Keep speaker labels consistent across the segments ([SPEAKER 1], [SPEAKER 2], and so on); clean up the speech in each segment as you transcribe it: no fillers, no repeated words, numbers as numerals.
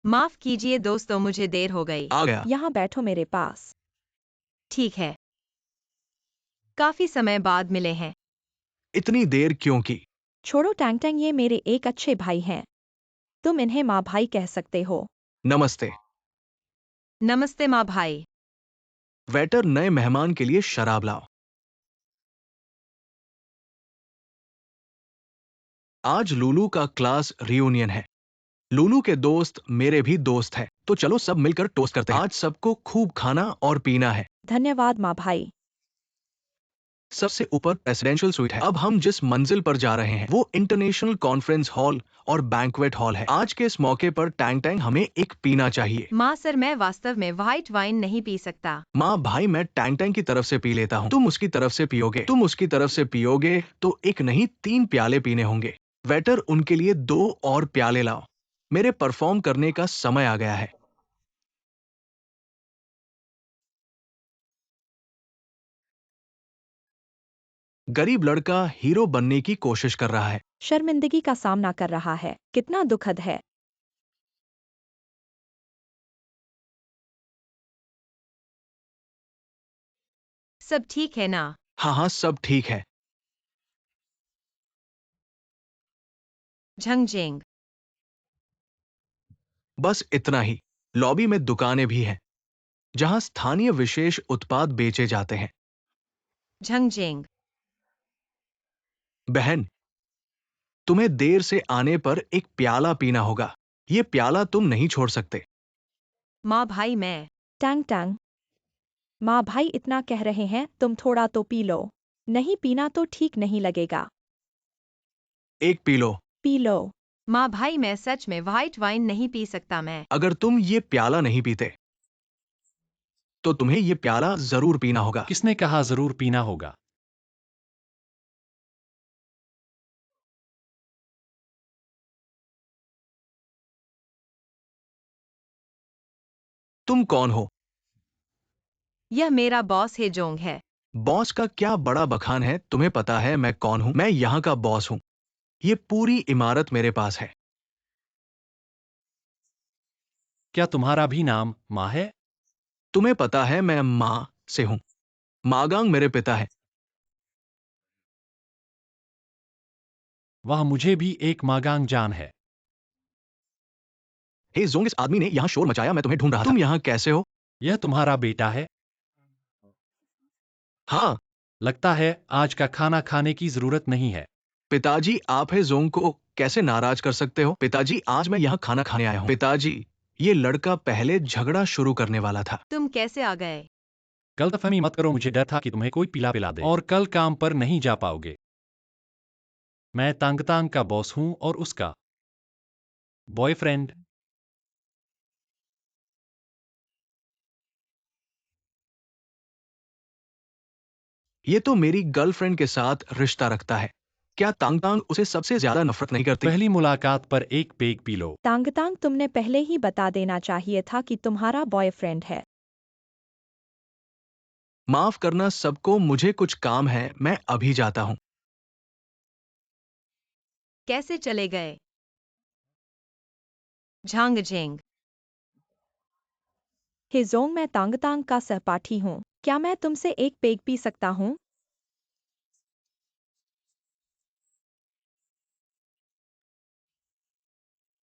[SPEAKER 1] माफ कीजिए दोस्तों, मुझे देर हो गई।
[SPEAKER 2] आ गया।
[SPEAKER 3] यहाँ बैठो मेरे पास।
[SPEAKER 1] ठीक है, काफी समय बाद मिले हैं।
[SPEAKER 2] इतनी देर क्यों की?
[SPEAKER 3] छोड़ो टैंग टैंग, ये मेरे एक अच्छे भाई हैं। तुम इन्हें माँ भाई कह सकते हो।
[SPEAKER 2] नमस्ते।
[SPEAKER 1] नमस्ते माँ भाई।
[SPEAKER 2] वेटर, नए मेहमान के लिए शराब लाओ। आज लूलू का क्लास रियूनियन है। लूलू के दोस्त मेरे भी दोस्त हैं, तो चलो सब मिलकर टोस्ट करते हैं। आज सबको खूब खाना और पीना है।
[SPEAKER 3] धन्यवाद माँ भाई।
[SPEAKER 2] सबसे ऊपर प्रेसिडेंशियल स्वीट है। अब हम जिस मंजिल पर जा रहे हैं वो इंटरनेशनल कॉन्फ्रेंस हॉल और बैंक्वेट हॉल है। आज के इस मौके पर टैंग टैंग हमें एक पीना चाहिए।
[SPEAKER 1] माँ सर, मैं वास्तव में व्हाइट वाइन नहीं पी सकता।
[SPEAKER 2] माँ भाई, मैं टैंग टैंग की तरफ से पी लेता हूँ, तुम उसकी तरफ से पियोगे। तुम उसकी तरफ से पियोगे तो एक नहीं 3 प्याले पीने होंगे। वेटर, उनके लिए 2 और प्याले लाओ। मेरे परफॉर्म करने का समय आ गया है। गरीब लड़का हीरो बनने की कोशिश कर रहा है।
[SPEAKER 3] शर्मिंदगी का सामना कर रहा है, कितना दुखद है।
[SPEAKER 1] सब ठीक है ना?
[SPEAKER 2] हाँ हाँ, सब ठीक है।
[SPEAKER 1] झंगजेंग।
[SPEAKER 2] बस इतना ही। लॉबी में दुकानें भी हैं जहां स्थानीय विशेष उत्पाद बेचे जाते हैं।
[SPEAKER 1] झंगजेंग।
[SPEAKER 2] बहन, तुम्हें देर से आने पर एक प्याला पीना होगा। ये प्याला तुम नहीं छोड़ सकते।
[SPEAKER 1] माँ भाई, मैं।
[SPEAKER 3] टैंग टैंग, माँ भाई इतना कह रहे हैं, तुम थोड़ा तो पी लो। नहीं पीना तो ठीक नहीं लगेगा।
[SPEAKER 2] एक पी लो।
[SPEAKER 3] P low.
[SPEAKER 1] माँ भाई, मैं सच में व्हाइट वाइन नहीं पी सकता। मैं।
[SPEAKER 2] अगर तुम ये प्याला नहीं पीते तो तुम्हें ये प्याला जरूर पीना होगा।
[SPEAKER 4] किसने कहा जरूर पीना होगा?
[SPEAKER 2] तुम कौन हो?
[SPEAKER 1] यह मेरा बॉस हे जोंग है।
[SPEAKER 2] बॉस का क्या बड़ा बखान है। तुम्हें पता है मैं कौन हूं? मैं यहाँ का बॉस हूं। ये पूरी इमारत मेरे पास है।
[SPEAKER 4] क्या तुम्हारा भी नाम माँ है?
[SPEAKER 2] तुम्हें पता है मैं माँ से हूं। मागांग मेरे पिता है।
[SPEAKER 4] वह मुझे भी एक मागांग जान है।
[SPEAKER 2] हे जोंग, इस आदमी ने यहाँ शोर मचाया, मैं तुम्हें ढूंढ रहा था। तुम यहाँ कैसे हो?
[SPEAKER 4] यह तुम्हारा बेटा है?
[SPEAKER 2] हाँ।
[SPEAKER 4] लगता है आज का खाना खाने की जरूरत नहीं है।
[SPEAKER 2] पिताजी, आप है जोंग को कैसे नाराज कर सकते हो? पिताजी, आज मैं यहाँ खाना खाने आया हूँ। पिताजी, ये लड़का पहले झगड़ा शुरू करने वाला था।
[SPEAKER 1] तुम कैसे आ गए?
[SPEAKER 4] गलतफहमी मत करो, मुझे डर था कि तुम्हें कोई पिला दे और कल काम पर नहीं जा पाओगे। मैं तांगतांग का बॉस हूँ और उसका बॉयफ्रेंड।
[SPEAKER 2] ये तो मेरी गर्लफ्रेंड के साथ रिश्ता रखता है। क्या तांगतांग उसे सबसे ज्यादा नफरत नहीं करती?
[SPEAKER 4] पहली मुलाकात पर एक पेग पी लो।
[SPEAKER 3] तांग तांग, तुमने पहले ही बता देना चाहिए था कि तुम्हारा बॉयफ्रेंड है।
[SPEAKER 2] माफ करना सबको, मुझे कुछ काम है, मैं अभी जाता हूँ।
[SPEAKER 1] कैसे चले गए? झांगजेंग।
[SPEAKER 3] हिजोंग, मैं तांग तांग का सहपाठी हूँ। क्या मैं तुमसे एक पेग पी सकता हूँ?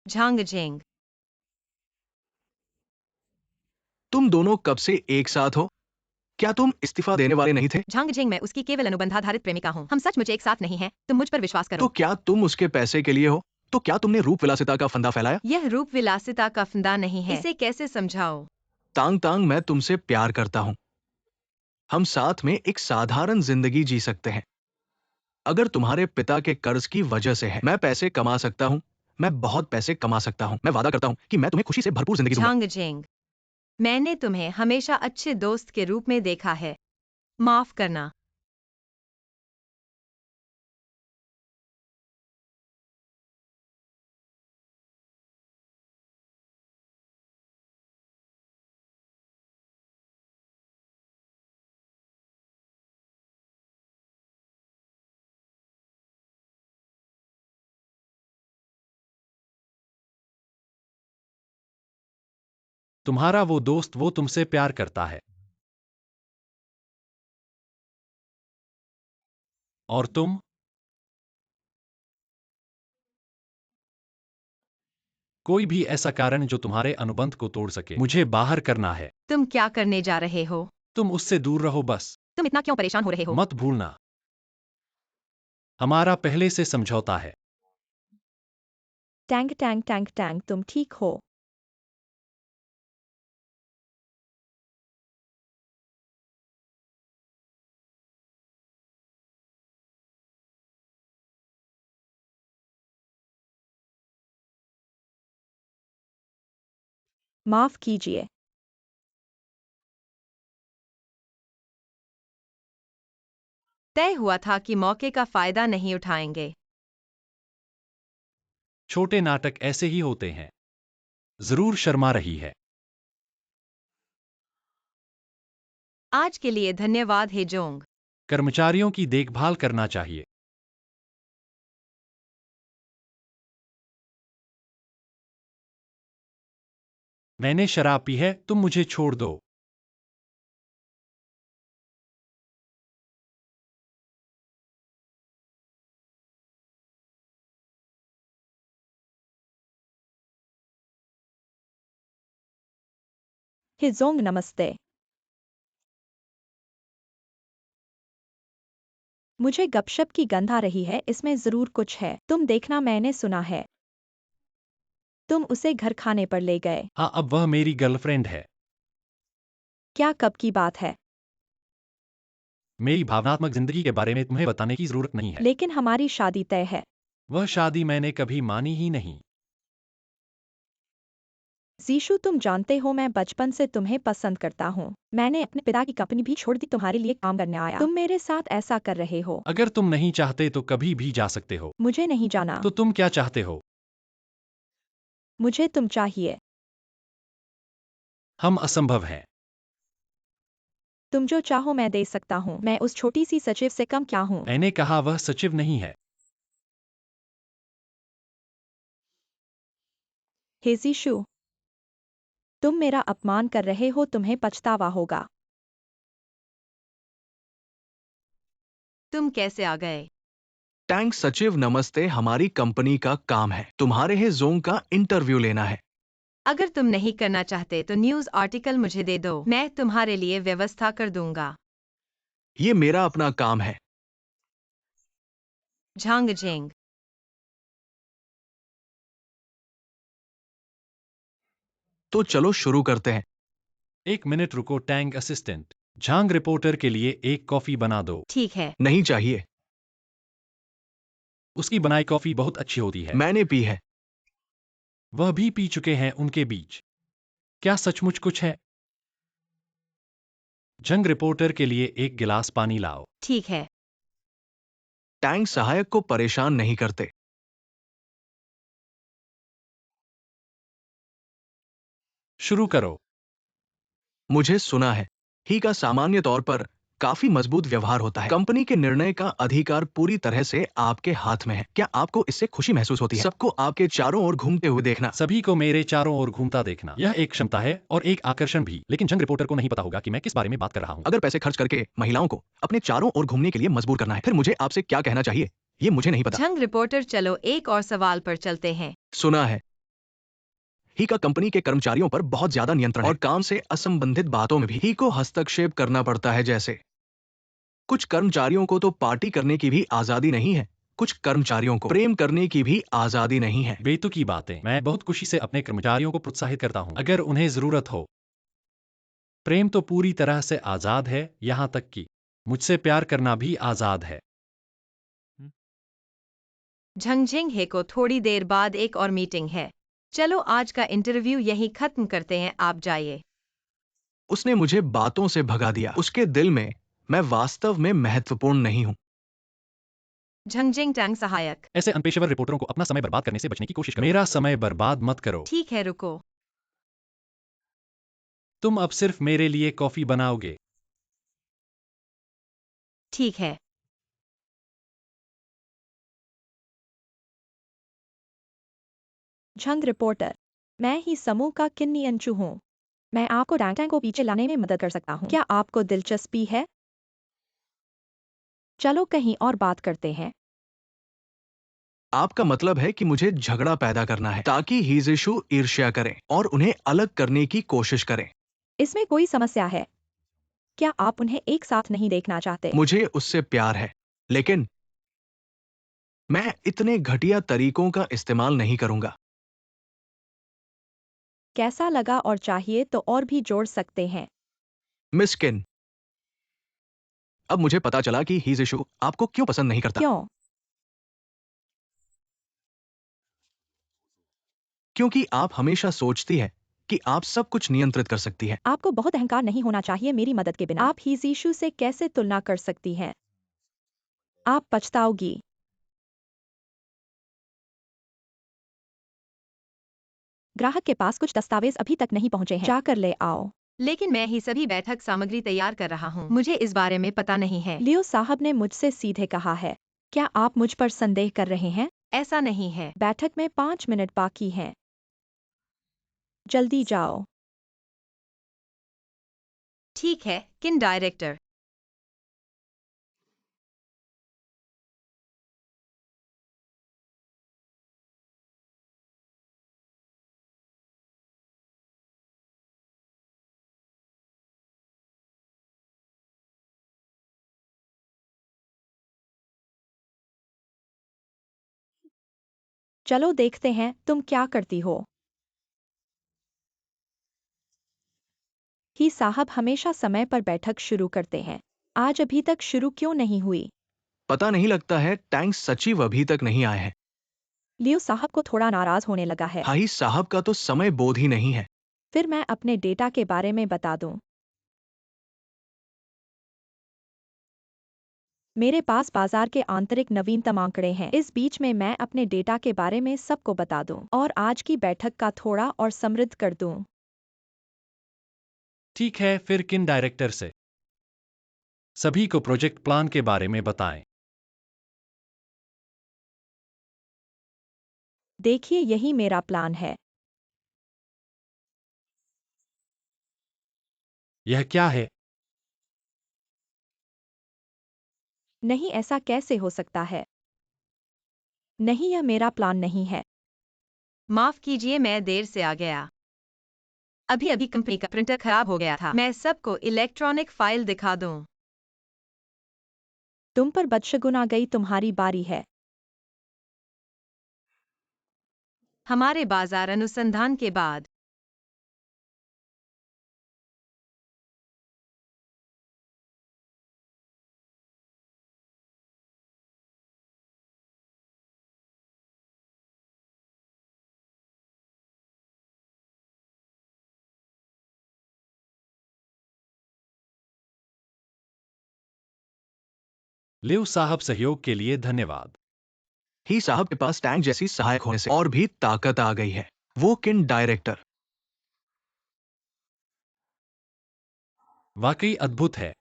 [SPEAKER 1] झांगजेंग।
[SPEAKER 2] तुम दोनों कब से एक साथ हो? क्या तुम इस्तीफा देने वाले नहीं थे?
[SPEAKER 1] झांगजेंग, मैं उसकी केवल अनुबंधाधारित प्रेमिका हूँ। हम सचमुच एक साथ नहीं हैं। तुम मुझ पर विश्वास
[SPEAKER 2] तो
[SPEAKER 1] करो।
[SPEAKER 2] क्या तुम उसके पैसे के लिए हो? तो क्या तुमने रूप विलासिता का फंदा फैलाया?
[SPEAKER 1] यह रूप विलासिता का फंदा नहीं है। इसे कैसे समझाओ?
[SPEAKER 2] तांग तांग, मैं तुमसे प्यार करता हूँ। हम साथ में एक साधारण जिंदगी जी सकते हैं। अगर तुम्हारे पिता के कर्ज की वजह से है, मैं पैसे कमा सकता हूँ। मैं बहुत पैसे कमा सकता हूँ। मैं वादा करता हूँ कि मैं तुम्हें खुशी से भरपूर जिंदगी दूंगा।
[SPEAKER 1] झांगजेंग, मैंने तुम्हें हमेशा अच्छे दोस्त के रूप में देखा है। माफ करना।
[SPEAKER 4] तुम्हारा वो दोस्त वो तुमसे प्यार करता है। और तुम? कोई भी ऐसा कारण जो तुम्हारे अनुबंध को तोड़ सके। मुझे बाहर करना है।
[SPEAKER 1] तुम क्या करने जा रहे हो?
[SPEAKER 4] तुम उससे दूर रहो बस।
[SPEAKER 1] तुम इतना क्यों परेशान हो रहे हो?
[SPEAKER 4] मत भूलना, हमारा पहले से समझौता है।
[SPEAKER 3] टैंग टैंग टैंग टैंग, तुम ठीक हो? माफ कीजिए।
[SPEAKER 1] तय हुआ था कि मौके का फायदा नहीं उठाएंगे।
[SPEAKER 4] छोटे नाटक ऐसे ही होते हैं। जरूर शर्मा रही है।
[SPEAKER 1] आज के लिए धन्यवाद हेजोंग।
[SPEAKER 4] कर्मचारियों की देखभाल करना चाहिए। मैंने शराब पी है, तुम मुझे छोड़ दो।
[SPEAKER 3] हिजोंग नमस्ते। मुझे गपशप की गंध आ रही है, इसमें जरूर कुछ है। तुम देखना, मैंने सुना है तुम उसे घर खाने पर ले गए।
[SPEAKER 4] हाँ, अब वह मेरी गर्लफ्रेंड है।
[SPEAKER 3] क्या कब की बात है?
[SPEAKER 4] मेरी भावनात्मक जिंदगी के बारे में तुम्हें बताने की जरूरत नहीं है।
[SPEAKER 3] लेकिन हमारी शादी तय है।
[SPEAKER 4] वह शादी मैंने कभी मानी ही नहीं।
[SPEAKER 3] जीशु, तुम जानते हो मैं बचपन से तुम्हें पसंद करता हूँ। मैंने अपने पिता की कंपनी भी छोड़ दी तुम्हारे लिए काम करने आया। तुम मेरे साथ ऐसा कर रहे हो।
[SPEAKER 4] अगर तुम नहीं चाहते तो कभी भी जा सकते हो।
[SPEAKER 3] मुझे नहीं जाना।
[SPEAKER 4] तो तुम क्या चाहते हो?
[SPEAKER 3] मुझे तुम चाहिए।
[SPEAKER 4] हम असंभव हैं।
[SPEAKER 3] तुम जो चाहो मैं दे सकता हूँ। मैं उस छोटी सी सचिव से कम क्या हूँ?
[SPEAKER 4] मैंने कहा वह सचिव नहीं है।
[SPEAKER 3] हे जीशु, तुम मेरा अपमान कर रहे हो, तुम्हें पछतावा होगा।
[SPEAKER 1] तुम कैसे आ गए?
[SPEAKER 2] टैंक सचिव नमस्ते, हमारी कंपनी का काम है तुम्हारे ही जोंग का इंटरव्यू लेना है।
[SPEAKER 1] अगर तुम नहीं करना चाहते तो न्यूज़ आर्टिकल मुझे दे दो, मैं तुम्हारे लिए व्यवस्था कर दूंगा।
[SPEAKER 2] ये मेरा अपना काम है।
[SPEAKER 1] झांगजिंग।
[SPEAKER 2] तो चलो शुरू करते हैं।
[SPEAKER 4] एक मिनट रुको टैंग असिस्टेंट। झांग रिपोर्टर के लिए एक कॉफी बना दो।
[SPEAKER 1] ठीक है।
[SPEAKER 2] नहीं चाहिए,
[SPEAKER 4] उसकी बनाई कॉफी बहुत अच्छी होती है।
[SPEAKER 2] मैंने पी है।
[SPEAKER 4] वह भी पी चुके हैं उनके बीच। क्या सचमुच कुछ है? जंग रिपोर्टर के लिए एक गिलास पानी लाओ।
[SPEAKER 1] ठीक है।
[SPEAKER 2] टैंक सहायक को परेशान नहीं करते।
[SPEAKER 4] शुरू करो।
[SPEAKER 2] मुझे सुना है ही का सामान्य तौर पर काफी मजबूत व्यवहार होता है। कंपनी के निर्णय का अधिकार पूरी तरह से आपके हाथ में है। क्या आपको इससे खुशी महसूस होती है? सबको आपके चारों ओर घूमते हुए देखना।
[SPEAKER 4] सभी को मेरे चारों ओर घूमता देखना, यह एक क्षमता है और एक आकर्षण भी। लेकिन जंग रिपोर्टर को नहीं पता होगा कि मैं किस बारे में बात कर रहा हूँ।
[SPEAKER 2] अगर पैसे खर्च करके महिलाओं को अपने चारों ओर घूमने के लिए मजबूर करना है, फिर मुझे आपसे क्या कहना चाहिए ये मुझे नहीं पता।
[SPEAKER 1] झंग रिपोर्टर, चलो एक और सवाल पर चलते हैं।
[SPEAKER 2] सुना है ही का कंपनी के कर्मचारियों पर बहुत ज्यादा नियंत्रण है और काम से असंबंधित बातों में भी ही को हस्तक्षेप करना पड़ता है। जैसे कुछ कर्मचारियों को तो पार्टी करने की भी आजादी नहीं है, कुछ कर्मचारियों को प्रेम करने की भी आजादी नहीं है।
[SPEAKER 4] बेतुकी बातें। मैं बहुत खुशी से अपने कर्मचारियों को प्रोत्साहित करता हूँ अगर उन्हें जरूरत हो। प्रेम तो पूरी तरह से आजाद है, यहाँ तक कि मुझसे प्यार करना भी आजाद है।
[SPEAKER 1] झंगझिंग हे को थोड़ी देर बाद एक और मीटिंग है। चलो आज का इंटरव्यू यहीं खत्म करते हैं, आप जाइए।
[SPEAKER 2] उसने मुझे बातों से भगा दिया। उसके दिल में मैं वास्तव में महत्वपूर्ण नहीं हूं।
[SPEAKER 1] झंगझिंग टैंग सहायक।
[SPEAKER 4] ऐसे अनपेशेवर रिपोर्टरों को अपना समय बर्बाद करने से बचने की कोशिश करो। मेरा समय बर्बाद मत करो।
[SPEAKER 1] ठीक है, रुको।
[SPEAKER 4] तुम अब सिर्फ मेरे लिए कॉफी बनाओगे।
[SPEAKER 1] ठीक है।
[SPEAKER 3] झंग रिपोर्टर, मैं ही समूह का किन्नी अंचू हूँ। मैं आपको टैंग टैंग को पीछे लाने में मदद कर सकता हूँ। क्या आपको दिलचस्पी है? चलो कहीं और बात करते हैं।
[SPEAKER 2] आपका मतलब है कि मुझे झगड़ा पैदा करना है ताकि हीजेशु ईर्ष्या करें और उन्हें अलग करने की कोशिश करें।
[SPEAKER 3] इसमें कोई समस्या है? क्या आप उन्हें एक साथ नहीं देखना चाहते?
[SPEAKER 2] मुझे उससे प्यार है, लेकिन मैं इतने घटिया तरीकों का इस्तेमाल नहीं करूंगा।
[SPEAKER 3] कैसा लगा और चाहिए तो और भी जोड़ सकते हैं।
[SPEAKER 2] मिस किन, अब मुझे पता चला कि हीजेशु आपको क्यों पसंद नहीं करता।
[SPEAKER 3] क्यों?
[SPEAKER 2] क्योंकि आप हमेशा सोचती है कि आप सब कुछ नियंत्रित कर सकती है।
[SPEAKER 3] आपको बहुत अहंकार नहीं होना चाहिए मेरी मदद के बिना। आप हीजीशु से कैसे तुलना कर सकती हैं? आप पछताओगी। ग्राहक के पास कुछ दस्तावेज अभी तक नहीं पहुंचे हैं। जाकर ले आओ।
[SPEAKER 1] लेकिन मैं ही सभी बैठक सामग्री तैयार कर रहा हूँ। मुझे इस बारे में पता नहीं है।
[SPEAKER 3] लियो साहब ने मुझसे सीधे कहा है। क्या आप मुझ पर संदेह कर रहे हैं?
[SPEAKER 1] ऐसा नहीं है।
[SPEAKER 3] बैठक में 5 मिनट बाकी हैं। जल्दी जाओ।
[SPEAKER 1] ठीक है, किन डायरेक्टर।
[SPEAKER 3] चलो देखते हैं तुम क्या करती हो। ही साहब हमेशा समय पर बैठक शुरू करते हैं। आज अभी तक शुरू क्यों नहीं हुई?
[SPEAKER 2] पता नहीं, लगता है टैंक सचिव अभी तक नहीं आए हैं।
[SPEAKER 3] लियो साहब को थोड़ा नाराज होने लगा है।
[SPEAKER 2] हाई साहब का तो समय बोध ही नहीं है।
[SPEAKER 3] फिर मैं अपने डेटा के बारे में बता दूं। मेरे पास बाजार के आंतरिक नवीनतम आंकड़े हैं। इस बीच में मैं अपने डेटा के बारे में सबको बता दूं और आज की बैठक का थोड़ा और समृद्ध कर दूं।
[SPEAKER 4] ठीक है, फिर किन डायरेक्टर से सभी को प्रोजेक्ट प्लान के बारे में बताएं।
[SPEAKER 3] देखिए यही मेरा प्लान है।
[SPEAKER 4] यह क्या है?
[SPEAKER 3] नहीं, ऐसा कैसे हो सकता है? नहीं, यह मेरा प्लान नहीं है।
[SPEAKER 1] माफ कीजिए, मैं देर से आ गया। अभी अभी कंपनी का प्रिंटर खराब हो गया था। मैं सबको इलेक्ट्रॉनिक फाइल दिखा दूं।
[SPEAKER 3] तुम पर बदशगुन आ गई, तुम्हारी बारी है।
[SPEAKER 1] हमारे बाजार अनुसंधान के बाद
[SPEAKER 4] लिव साहब, सहयोग के लिए धन्यवाद।
[SPEAKER 2] ही साहब के पास टैंक जैसी सहायक होने से और भी ताकत आ गई है। वो किन डायरेक्टर।
[SPEAKER 4] वाकई अद्भुत है।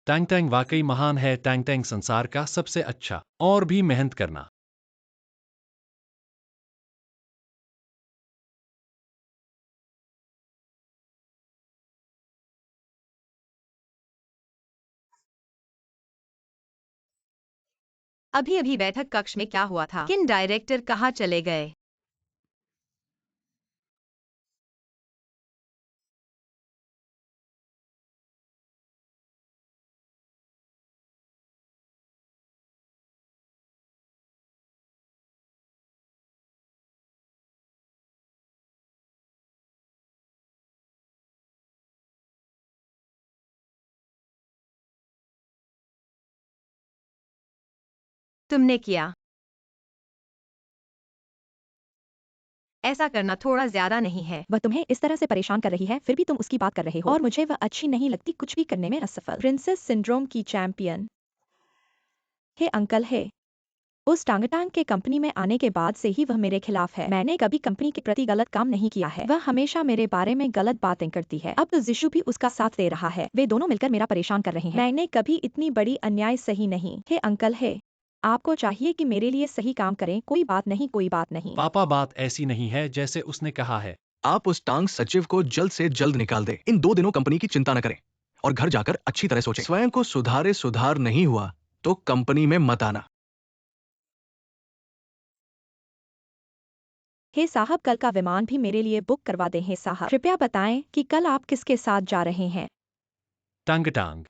[SPEAKER 4] टैंग टैंग वाकई महान है। टैंग टैंग संसार का सबसे अच्छा। और भी मेहनत करना।
[SPEAKER 1] अभी अभी बैठक कक्ष में क्या हुआ था? किन डायरेक्टर कहाँ चले गए? तुमने किया। ऐसा करना थोड़ा ज्यादा नहीं है?
[SPEAKER 3] वह तुम्हें इस तरह से परेशान कर रही है, फिर भी तुम उसकी बात कर रहे हो और मुझे वह अच्छी नहीं लगती, कुछ भी करने में असफल। प्रिंसेस सिंड्रोम की चैंपियन। हे अंकल, हे। उस टांगटांग के कंपनी में आने के बाद से ही वह मेरे खिलाफ है। मैंने कभी कंपनी के प्रति गलत काम नहीं किया है। वह हमेशा मेरे बारे में गलत बातें करती है। अब तो जिशु भी उसका साथ दे रहा है। वे दोनों मिलकर मेरा परेशान कर रहे हैं। मैंने कभी इतनी बड़ी अन्याय सही नहीं। हे अंकल, हे। आपको चाहिए कि मेरे लिए सही काम करें। कोई बात नहीं, कोई बात नहीं।
[SPEAKER 4] पापा, बात ऐसी नहीं है जैसे उसने कहा है।
[SPEAKER 2] आप उस टांग सचिव को जल्द से जल्द निकाल दे। इन 2 दिनों कंपनी की चिंता न करें और घर जाकर अच्छी तरह सोचें। स्वयं को सुधार नहीं हुआ तो कंपनी में मत आना।
[SPEAKER 3] हे साहब, कल का विमान भी मेरे लिए बुक करवा दें। हे साहब, कृपया बताएं कि कल आप किसके साथ जा रहे हैं।
[SPEAKER 4] टांग।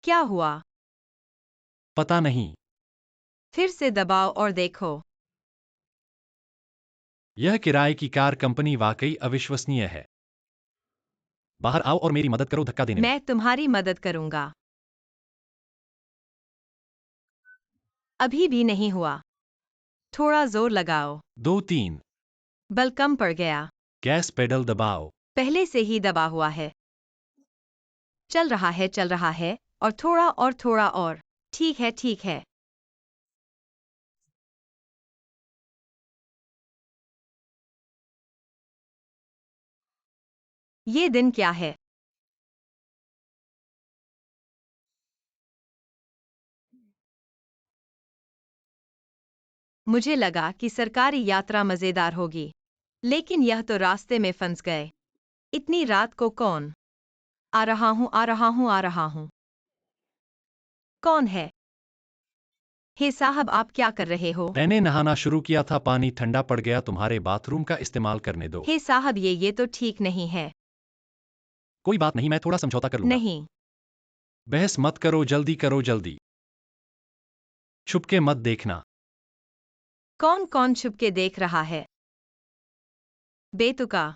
[SPEAKER 1] क्या हुआ?
[SPEAKER 4] पता नहीं।
[SPEAKER 1] फिर से दबाओ और देखो।
[SPEAKER 4] यह किराए की कार कंपनी वाकई अविश्वसनीय है। बाहर आओ और मेरी मदद करो धक्का देने में।
[SPEAKER 1] मैं तुम्हारी मदद करूंगा। अभी भी नहीं हुआ। थोड़ा जोर लगाओ।
[SPEAKER 4] 2-3।
[SPEAKER 1] बल कम पड़ गया।
[SPEAKER 4] गैस पेडल दबाओ।
[SPEAKER 1] पहले से ही दबा हुआ है। चल रहा है और थोड़ा और। ठीक है, ठीक है। ये दिन क्या है? मुझे लगा कि सरकारी यात्रा मजेदार होगी, लेकिन यह तो रास्ते में फंस गए। इतनी रात को कौन? आ रहा हूँ। कौन है? हे साहब, आप क्या कर रहे हो?
[SPEAKER 4] मैंने नहाना शुरू किया था, पानी ठंडा पड़ गया, तुम्हारे बाथरूम का इस्तेमाल करने दो।
[SPEAKER 1] हे साहब, ये तो ठीक नहीं है।
[SPEAKER 4] कोई बात नहीं, मैं थोड़ा समझौता कर लूंगा।
[SPEAKER 1] नहीं।
[SPEAKER 4] बहस मत करो, जल्दी करो जल्दी। छुपके मत देखना।
[SPEAKER 1] कौन कौन छुप के देख रहा है? बेतुका।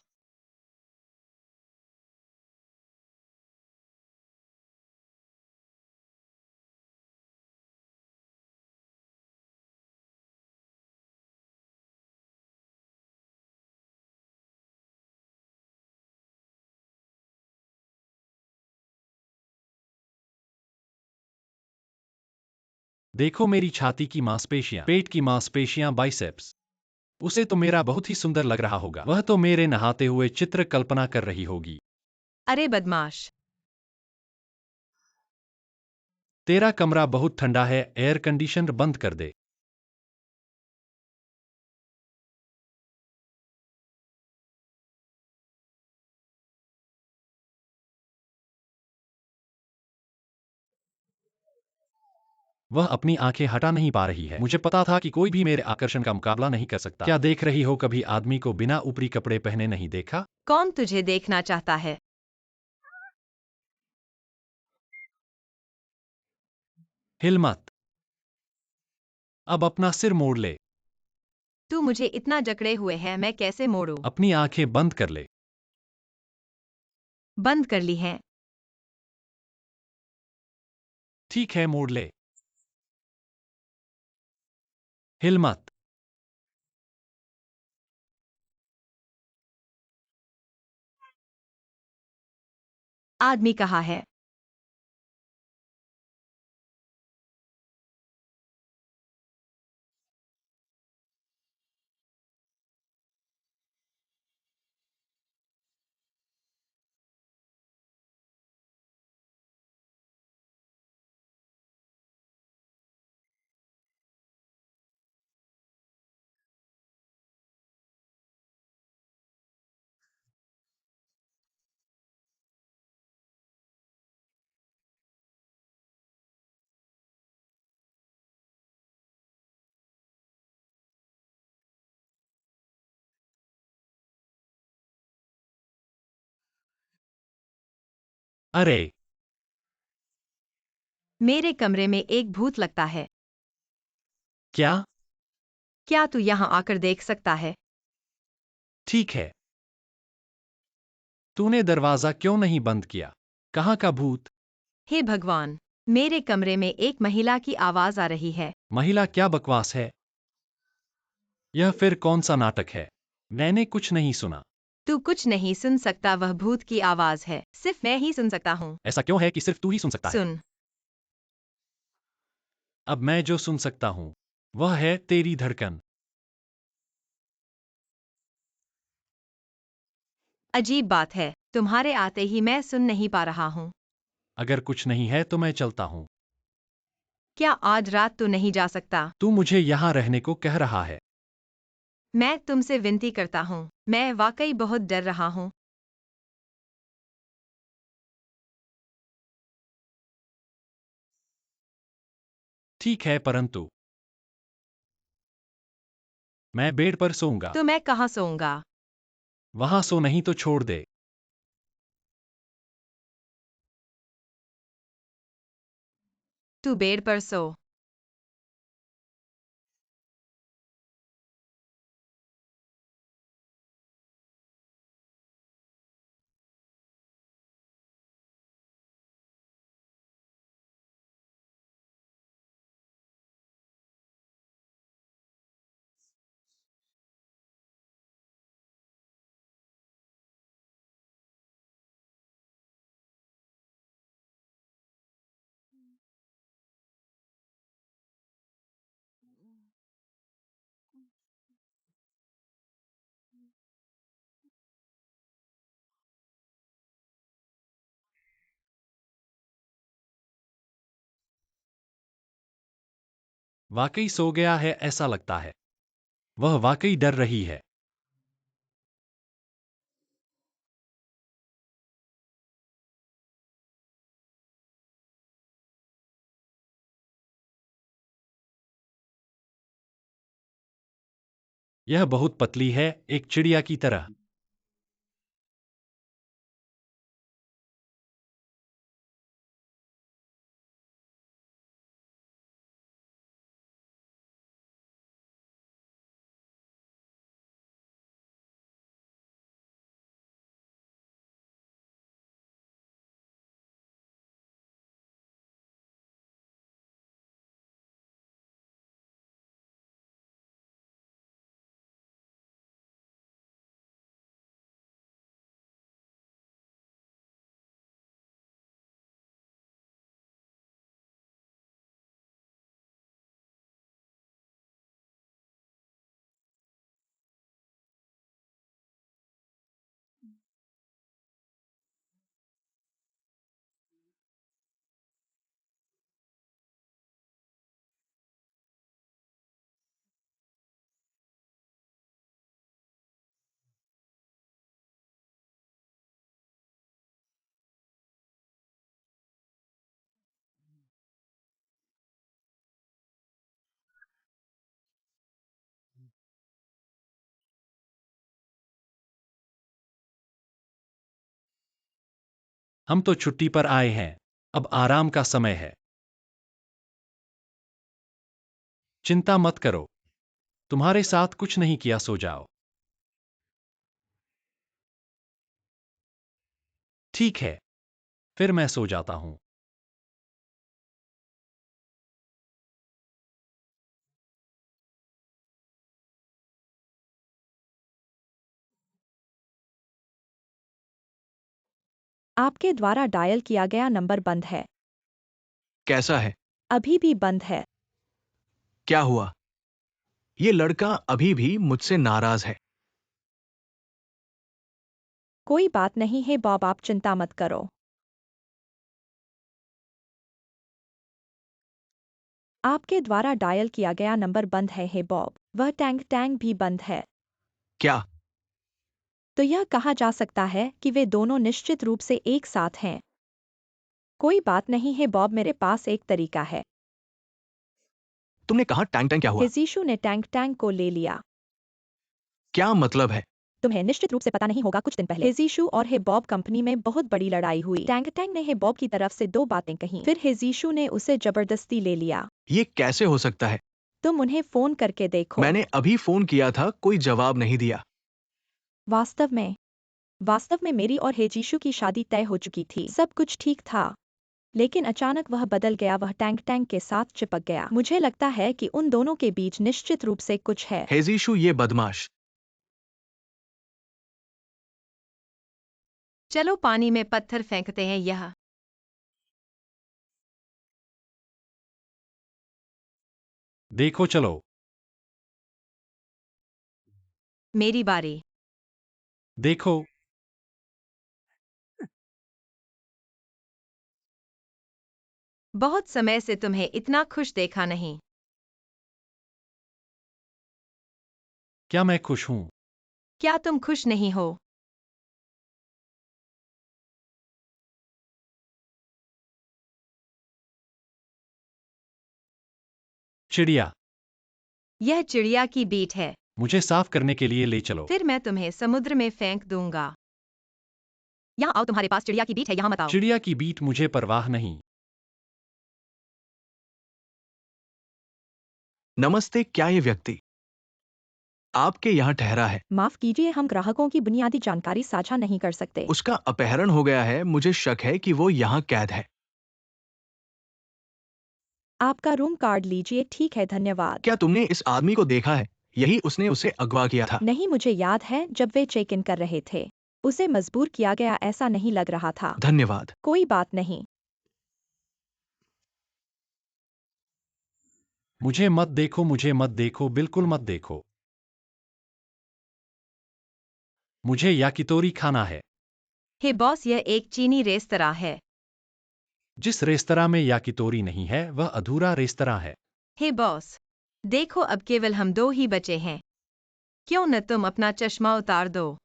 [SPEAKER 4] देखो मेरी छाती की मांसपेशियां, पेट की मांसपेशियां, बाइसेप्स। उसे तो मेरा बहुत ही सुंदर लग रहा होगा। वह तो मेरे नहाते हुए चित्र कल्पना कर रही होगी।
[SPEAKER 1] अरे बदमाश।
[SPEAKER 4] तेरा कमरा बहुत ठंडा है, एयर कंडीशनर बंद कर दे। वह अपनी आंखें हटा नहीं पा रही है। मुझे पता था कि कोई भी मेरे आकर्षण का मुकाबला नहीं कर सकता। क्या देख रही हो? कभी आदमी को बिना ऊपरी कपड़े पहने नहीं देखा?
[SPEAKER 1] कौन तुझे देखना चाहता है?
[SPEAKER 4] हिल मत। अब अपना सिर मोड़ ले।
[SPEAKER 1] तू मुझे इतना जकड़े हुए है, मैं कैसे मोड़ूं?
[SPEAKER 4] अपनी आंखें बंद कर ले।
[SPEAKER 1] बंद कर ली है।
[SPEAKER 4] ठीक है, मोड़ ले। हिल मत।
[SPEAKER 1] आदमी कहाँ है?
[SPEAKER 4] अरे
[SPEAKER 1] मेरे कमरे में एक भूत लगता है।
[SPEAKER 4] क्या?
[SPEAKER 1] क्या तू यहाँ आकर देख सकता है?
[SPEAKER 4] ठीक है। तूने दरवाजा क्यों नहीं बंद किया? कहाँ का भूत?
[SPEAKER 1] हे भगवान, मेरे कमरे में एक महिला की आवाज आ रही है।
[SPEAKER 4] महिला? क्या बकवास है? यह फिर कौन सा नाटक है? मैंने कुछ नहीं सुना।
[SPEAKER 1] तू कुछ नहीं सुन सकता, वह भूत की आवाज है। सिर्फ मैं ही सुन सकता हूँ।
[SPEAKER 4] ऐसा क्यों है कि सिर्फ तू ही सुन सकता है?
[SPEAKER 1] सुन।
[SPEAKER 4] अब मैं जो सुन सकता हूँ वह है तेरी धड़कन।
[SPEAKER 1] अजीब बात है, तुम्हारे आते ही मैं सुन नहीं पा रहा हूँ।
[SPEAKER 4] अगर कुछ नहीं है तो मैं चलता हूँ।
[SPEAKER 1] क्या आज रात तू नहीं जा सकता?
[SPEAKER 4] तू मुझे यहाँ रहने को कह रहा है।
[SPEAKER 1] मैं तुमसे विनती करता हूँ, मैं वाकई बहुत डर रहा हूँ।
[SPEAKER 4] ठीक है, परंतु मैं बेड पर सोऊंगा।
[SPEAKER 1] तो मैं कहाँ सोऊंगा?
[SPEAKER 4] वहां सो, नहीं तो छोड़ दे।
[SPEAKER 1] तू बेड पर सो।
[SPEAKER 4] वाकई सो गया है ऐसा लगता है। वह वाकई डर रही है। यह बहुत पतली है, एक चिड़िया की तरह। हम तो छुट्टी पर आए हैं। अब आराम का समय है। चिंता मत करो, तुम्हारे साथ कुछ नहीं किया, सो जाओ। ठीक है, फिर मैं सो जाता हूं।
[SPEAKER 3] आपके द्वारा डायल किया गया नंबर बंद है।
[SPEAKER 2] कैसा है?
[SPEAKER 3] अभी भी बंद है।
[SPEAKER 2] क्या हुआ? ये लड़का अभी भी मुझसे नाराज है।
[SPEAKER 3] कोई बात नहीं है बॉब, आप चिंता मत करो। आपके द्वारा डायल किया गया नंबर बंद है बॉब। वह टैंग टैंग भी बंद है।
[SPEAKER 2] क्या?
[SPEAKER 3] तो यह कहा जा सकता है कि वे दोनों निश्चित रूप से एक साथ हैं। कोई बात नहीं है बॉब, मेरे पास एक तरीका है।
[SPEAKER 2] तुमने कहा टैंग टैंग क्या हुआ?
[SPEAKER 3] हिजीशु ने टैंग टैंग को ले लिया।
[SPEAKER 2] क्या मतलब है?
[SPEAKER 3] तुम्हें निश्चित रूप से पता नहीं होगा, कुछ दिन पहले हिजीशु और हे बॉब कंपनी में बहुत बड़ी लड़ाई हुई। टैंग टैंग ने हे बॉब की तरफ से 2 बातें कहीं, फिर हिजीशु ने उसे जबरदस्ती ले लिया।
[SPEAKER 2] ये कैसे हो सकता है?
[SPEAKER 3] तुम उन्हें फोन करके देखो।
[SPEAKER 2] मैंने अभी फोन किया था, कोई जवाब नहीं दिया।
[SPEAKER 3] वास्तव में मेरी और हेजीशु की शादी तय हो चुकी थी, सब कुछ ठीक था। लेकिन अचानक वह बदल गया, वह टैंग टैंग के साथ चिपक गया। मुझे लगता है कि उन दोनों के बीच निश्चित रूप से कुछ है।
[SPEAKER 2] हेजीशु ये बदमाश।
[SPEAKER 1] चलो पानी में पत्थर फेंकते हैं। यह
[SPEAKER 4] देखो, चलो।
[SPEAKER 1] मेरी बारी।
[SPEAKER 4] देखो,
[SPEAKER 1] बहुत समय से तुम्हें इतना खुश देखा नहीं।
[SPEAKER 4] क्या मैं खुश हूं?
[SPEAKER 1] क्या तुम खुश नहीं हो?
[SPEAKER 4] चिड़िया।
[SPEAKER 1] यह चिड़िया की बीट है।
[SPEAKER 4] मुझे साफ करने के लिए ले चलो।
[SPEAKER 1] फिर मैं तुम्हें समुद्र में फेंक दूंगा। यहाँ आओ, तुम्हारे पास चिड़िया की बीट है, यहाँ मत आओ।
[SPEAKER 4] चिड़िया की बीट मुझे परवाह नहीं।
[SPEAKER 2] नमस्ते, क्या ये व्यक्ति आपके यहाँ ठहरा है?
[SPEAKER 3] माफ कीजिए, हम ग्राहकों की बुनियादी जानकारी साझा नहीं कर सकते।
[SPEAKER 2] उसका अपहरण हो गया है, मुझे शक है कि वो यहाँ कैद है।
[SPEAKER 3] आपका रूम कार्ड लीजिए। ठीक है, धन्यवाद।
[SPEAKER 2] क्या तुमने इस आदमी को देखा है? यही उसने उसे अगवा किया था।
[SPEAKER 3] नहीं, मुझे याद है जब वे चेक इन कर रहे थे। उसे मजबूर किया गया ऐसा नहीं लग रहा था।
[SPEAKER 2] धन्यवाद।
[SPEAKER 3] कोई बात नहीं।
[SPEAKER 4] मुझे मत देखो, मुझे मत देखो, बिल्कुल मत देखो। मुझे याकितोरी खाना है।
[SPEAKER 1] हे बॉस, यह एक चीनी रेस्तरां है।
[SPEAKER 4] जिस रेस्तरां में याकितोरी नहीं है वह अधूरा रेस्तरां है।
[SPEAKER 1] हे बॉस, देखो अब केवल हम दो ही बचे हैं। क्यों न तुम अपना चश्मा उतार दो?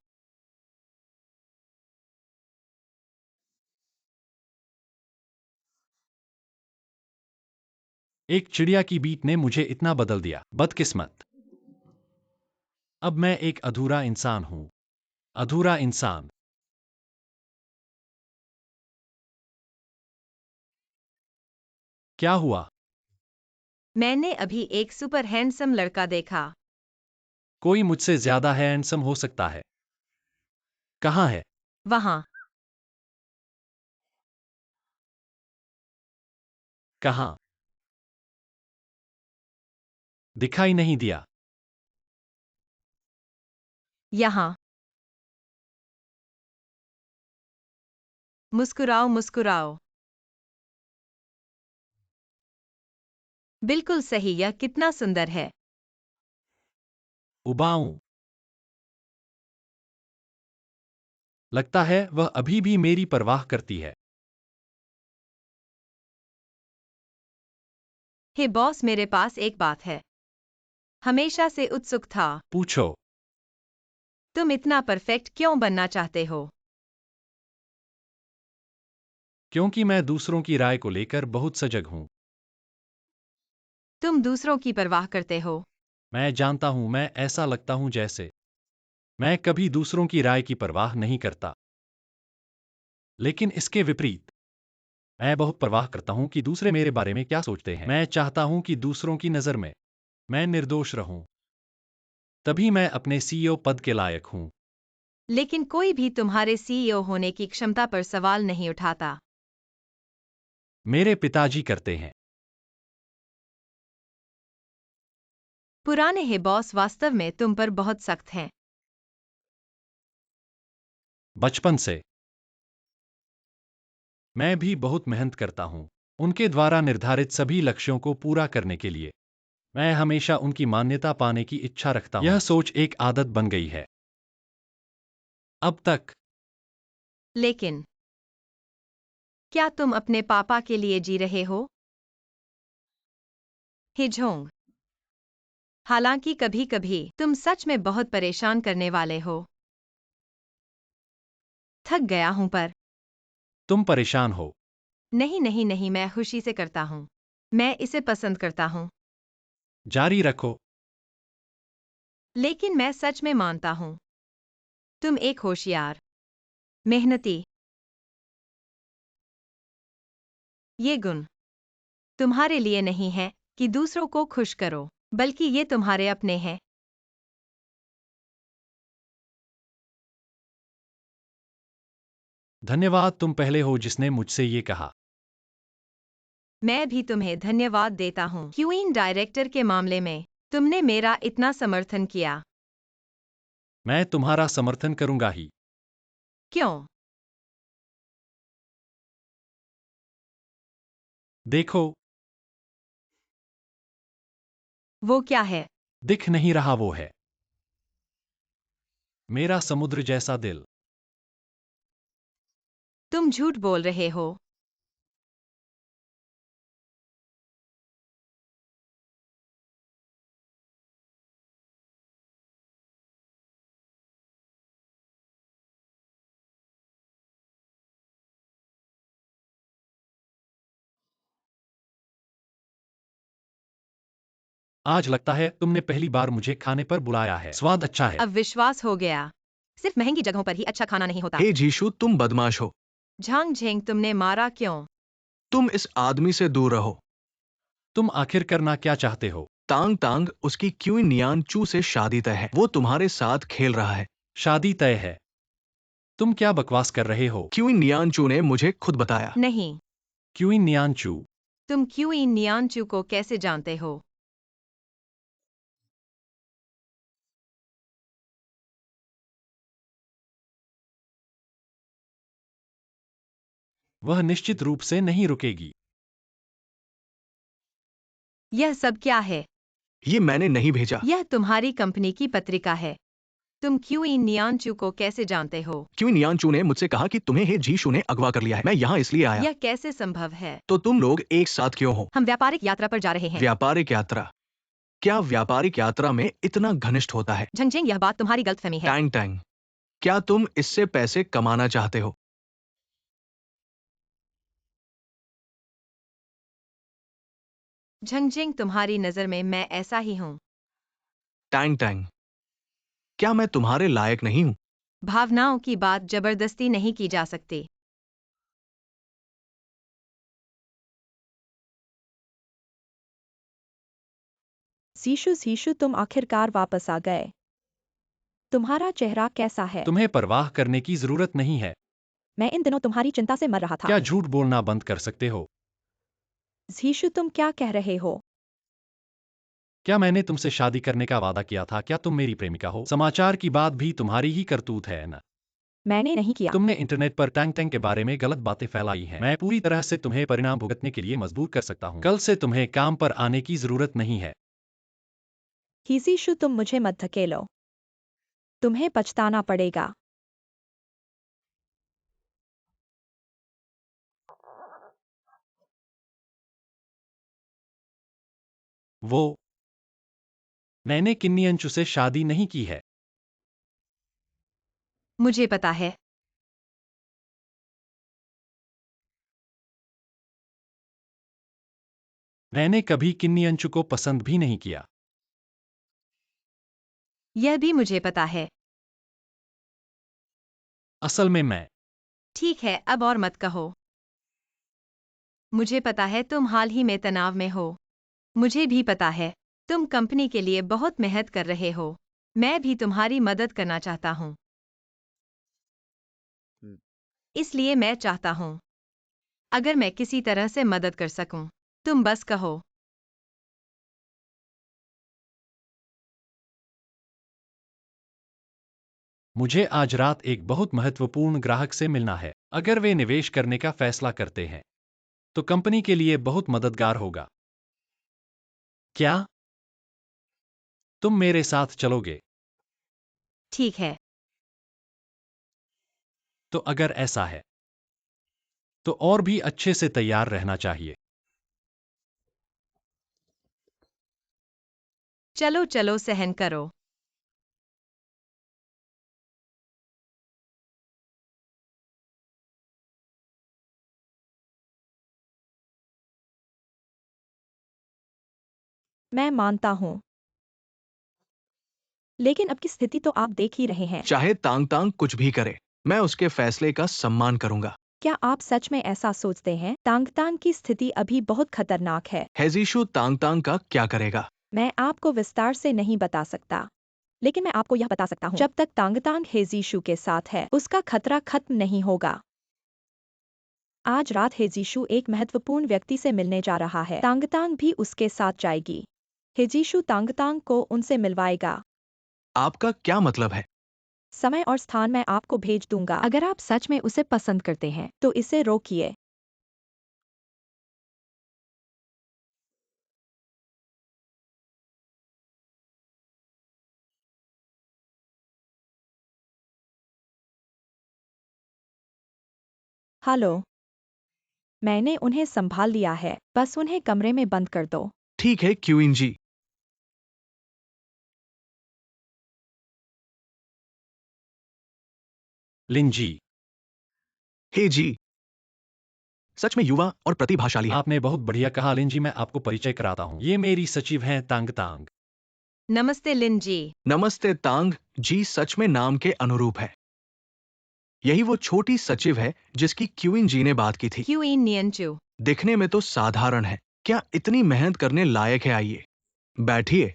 [SPEAKER 4] एक चिड़िया की बीट ने मुझे इतना बदल दिया। बदकिस्मत। अब मैं एक अधूरा इंसान हूं। अधूरा इंसान। क्या हुआ?
[SPEAKER 1] मैंने अभी एक सुपर हैंडसम लड़का देखा।
[SPEAKER 4] कोई मुझसे ज्यादा हैंडसम हो सकता है। कहाँ है?
[SPEAKER 1] वहां।
[SPEAKER 4] कहाँ? दिखाई नहीं दिया।
[SPEAKER 1] यहाँ। मुस्कुराओ मुस्कुराओ। बिल्कुल सही, यह कितना सुंदर है।
[SPEAKER 4] उबाऊं। लगता है वह अभी भी मेरी परवाह करती है।
[SPEAKER 1] हे बॉस, मेरे पास एक बात है। हमेशा से उत्सुक था।
[SPEAKER 4] पूछो।
[SPEAKER 1] तुम इतना परफेक्ट क्यों बनना चाहते हो?
[SPEAKER 4] क्योंकि मैं दूसरों की राय को लेकर बहुत सजग हूं।
[SPEAKER 1] तुम दूसरों की परवाह करते हो?
[SPEAKER 4] मैं जानता हूं, मैं ऐसा लगता हूं जैसे मैं कभी दूसरों की राय की परवाह नहीं करता। लेकिन इसके विपरीत, मैं बहुत परवाह करता हूं कि दूसरे मेरे बारे में क्या सोचते हैं। मैं चाहता हूं कि दूसरों की नज़र में मैं निर्दोष रहूं। तभी मैं अपने सीईओ पद के लायक हूं।
[SPEAKER 1] लेकिन कोई भी तुम्हारे सीईओ होने की क्षमता पर सवाल नहीं उठाता।
[SPEAKER 4] मेरे पिताजी करते हैं।
[SPEAKER 1] पुराने हे बॉस वास्तव में तुम पर बहुत सख्त हैं।
[SPEAKER 4] बचपन से मैं भी बहुत मेहनत करता हूं। उनके द्वारा निर्धारित सभी लक्ष्यों को पूरा करने के लिए मैं हमेशा उनकी मान्यता पाने की इच्छा रखता हूं। यह सोच एक आदत बन गई है अब तक।
[SPEAKER 1] लेकिन क्या तुम अपने पापा के लिए जी रहे हो? हे झोंग, हालांकि कभी कभी तुम सच में बहुत परेशान करने वाले हो। थक गया हूं पर।
[SPEAKER 4] तुम परेशान हो?
[SPEAKER 1] नहीं नहीं नहीं, मैं खुशी से करता हूं। मैं इसे पसंद करता हूं।
[SPEAKER 4] जारी रखो।
[SPEAKER 1] लेकिन मैं सच में मानता हूं। तुम एक होशियार, मेहनती। ये गुण तुम्हारे लिए नहीं है कि दूसरों को खुश करो, बल्कि ये तुम्हारे अपने हैं।
[SPEAKER 4] धन्यवाद, तुम पहले हो जिसने मुझसे ये कहा।
[SPEAKER 1] मैं भी तुम्हें धन्यवाद देता हूँ। क्वीन डायरेक्टर के मामले में तुमने मेरा इतना समर्थन किया।
[SPEAKER 4] मैं तुम्हारा समर्थन करूंगा ही।
[SPEAKER 1] क्यों?
[SPEAKER 4] देखो।
[SPEAKER 1] वो क्या है?
[SPEAKER 4] दिख नहीं रहा वो है मेरा समुद्र जैसा दिल।
[SPEAKER 1] तुम झूठ बोल रहे हो।
[SPEAKER 4] आज लगता है तुमने पहली बार मुझे खाने पर बुलाया है। स्वाद अच्छा है।
[SPEAKER 1] अब विश्वास हो गया। सिर्फ महंगी जगहों पर ही अच्छा खाना नहीं होता।
[SPEAKER 2] हे जीशु, तुम बदमाश हो।
[SPEAKER 1] झांग झेंग, तुमने मारा क्यों?
[SPEAKER 2] तुम इस आदमी से दूर रहो।
[SPEAKER 4] तुम आखिर करना क्या चाहते हो?
[SPEAKER 2] तांग तांग, उसकी क्यूइन नियान चू से शादी तय है। वो तुम्हारे साथ खेल रहा है।
[SPEAKER 4] शादी तय है? तुम क्या बकवास कर रहे हो?
[SPEAKER 2] क्यूइन नियान चू ने मुझे खुद बताया।
[SPEAKER 1] नहीं।
[SPEAKER 4] क्यूइन नियानचू?
[SPEAKER 1] तुम क्यूइन नियानचू को कैसे जानते हो?
[SPEAKER 4] वह निश्चित रूप से नहीं रुकेगी।
[SPEAKER 1] यह सब क्या है?
[SPEAKER 2] ये मैंने नहीं भेजा।
[SPEAKER 1] यह तुम्हारी कंपनी की पत्रिका है। तुम क्यूइन नियानचू को कैसे जानते हो?
[SPEAKER 2] क्यूइन नियान चू ने मुझसे कहा कि तुम्हें हे जीशु ने अगवा कर लिया है। मैं यहाँ इसलिए आया।
[SPEAKER 1] यह कैसे संभव है?
[SPEAKER 2] तो तुम लोग एक साथ क्यों हो?
[SPEAKER 1] हम व्यापारिक यात्रा पर जा रहे हैं।
[SPEAKER 2] व्यापारिक यात्रा? क्या व्यापारिक यात्रा में इतना घनिष्ठ होता है?
[SPEAKER 1] झंगझेंग, यह बात तुम्हारी गलतफहमी है।
[SPEAKER 2] टैंग टैंग, क्या तुम इससे पैसे कमाना चाहते हो?
[SPEAKER 1] झंगझेंग, तुम्हारी नजर में मैं ऐसा ही हूँ।
[SPEAKER 2] टैंग टैंग, क्या मैं तुम्हारे लायक नहीं हूं?
[SPEAKER 1] भावनाओं की बात जबरदस्ती नहीं की जा सकती।
[SPEAKER 3] जीशु जीशु, तुम आखिरकार वापस आ गए। तुम्हारा चेहरा कैसा है?
[SPEAKER 4] तुम्हें परवाह करने की जरूरत नहीं है।
[SPEAKER 3] मैं इन दिनों तुम्हारी चिंता से मर रहा था।
[SPEAKER 4] क्या झूठ बोलना बंद कर सकते हो?
[SPEAKER 3] जीशु, तुम क्या कह रहे हो?
[SPEAKER 4] क्या मैंने तुमसे शादी करने का वादा किया था? क्या तुम मेरी प्रेमिका हो? समाचार की बात भी तुम्हारी ही करतूत है ना?
[SPEAKER 3] मैंने नहीं किया।
[SPEAKER 4] तुमने इंटरनेट पर टैंग टैंग के बारे में गलत बातें फैलाई हैं। मैं पूरी तरह से तुम्हें परिणाम भुगतने के लिए मजबूर कर सकता हूँ। कल से तुम्हें काम पर आने की जरूरत नहीं है।
[SPEAKER 3] जीशु, तुम मुझे मत धकेलो। तुम्हें पछताना पड़ेगा।
[SPEAKER 4] वो मैंने किन्नियंचु से शादी नहीं की है।
[SPEAKER 1] मुझे पता है।
[SPEAKER 4] मैंने कभी किन्नियंचु को पसंद भी नहीं किया।
[SPEAKER 1] यह भी मुझे पता है।
[SPEAKER 4] असल में मैं
[SPEAKER 1] ठीक है, अब और मत कहो। मुझे पता है तुम हाल ही में तनाव में हो। मुझे भी पता है। तुम कंपनी के लिए बहुत मेहनत कर रहे हो। मैं भी तुम्हारी मदद करना चाहता हूँ। इसलिए मैं चाहता हूँ, अगर मैं किसी तरह से मदद कर सकूं, तुम बस कहो।
[SPEAKER 4] मुझे आज रात एक बहुत महत्वपूर्ण ग्राहक से मिलना है। अगर वे निवेश करने का फैसला करते हैं तो कंपनी के लिए बहुत मददगार होगा। क्या तुम मेरे साथ चलोगे?
[SPEAKER 1] ठीक है।
[SPEAKER 4] तो अगर ऐसा है तो और भी अच्छे से तैयार रहना चाहिए।
[SPEAKER 1] चलो चलो, सहन करो।
[SPEAKER 3] मैं मानता हूँ, लेकिन अब की स्थिति तो आप देख ही रहे हैं।
[SPEAKER 2] चाहे तांग तांग कुछ भी करे, मैं उसके फैसले का सम्मान करूंगा।
[SPEAKER 3] क्या आप सच में ऐसा सोचते हैं? तांगतांग की स्थिति अभी बहुत खतरनाक है।
[SPEAKER 2] हेजीशु तांग तांग का क्या करेगा?
[SPEAKER 3] मैं आपको विस्तार से नहीं बता सकता, लेकिन मैं आपको यह बता सकता हूँ, जब तक तांगतांग हेजीशु के साथ है, उसका खतरा खत्म नहीं होगा। आज रात हेजीशु एक महत्वपूर्ण व्यक्ति से मिलने जा रहा है। तांगतांग भी उसके साथ जाएगी। हेजीशु तांगतांग को उनसे मिलवाएगा।
[SPEAKER 2] आपका क्या मतलब है?
[SPEAKER 3] समय और स्थान मैं आपको भेज दूंगा। अगर आप सच में उसे पसंद करते हैं, तो इसे रोकिए। हेलो, मैंने उन्हें संभाल लिया है, बस उन्हें कमरे में बंद कर दो।
[SPEAKER 2] ठीक है क्यूइन जी।
[SPEAKER 4] लिन जी,
[SPEAKER 2] हे जी, सच में युवा और प्रतिभाशाली है।
[SPEAKER 4] आपने बहुत बढ़िया कहा लिन जी, मैं आपको परिचय कराता हूँ। ये मेरी सचिव हैं तांग तांग।
[SPEAKER 1] नमस्ते लिन जी।
[SPEAKER 2] नमस्ते तांग जी, सच में नाम के अनुरूप है। यही वो छोटी सचिव है जिसकी क्यूइन जी ने बात की थी।
[SPEAKER 1] क्यूइन नियंचू।
[SPEAKER 2] दिखने में तो साधारण है, क्या इतनी मेहनत करने लायक है? आइए बैठिए।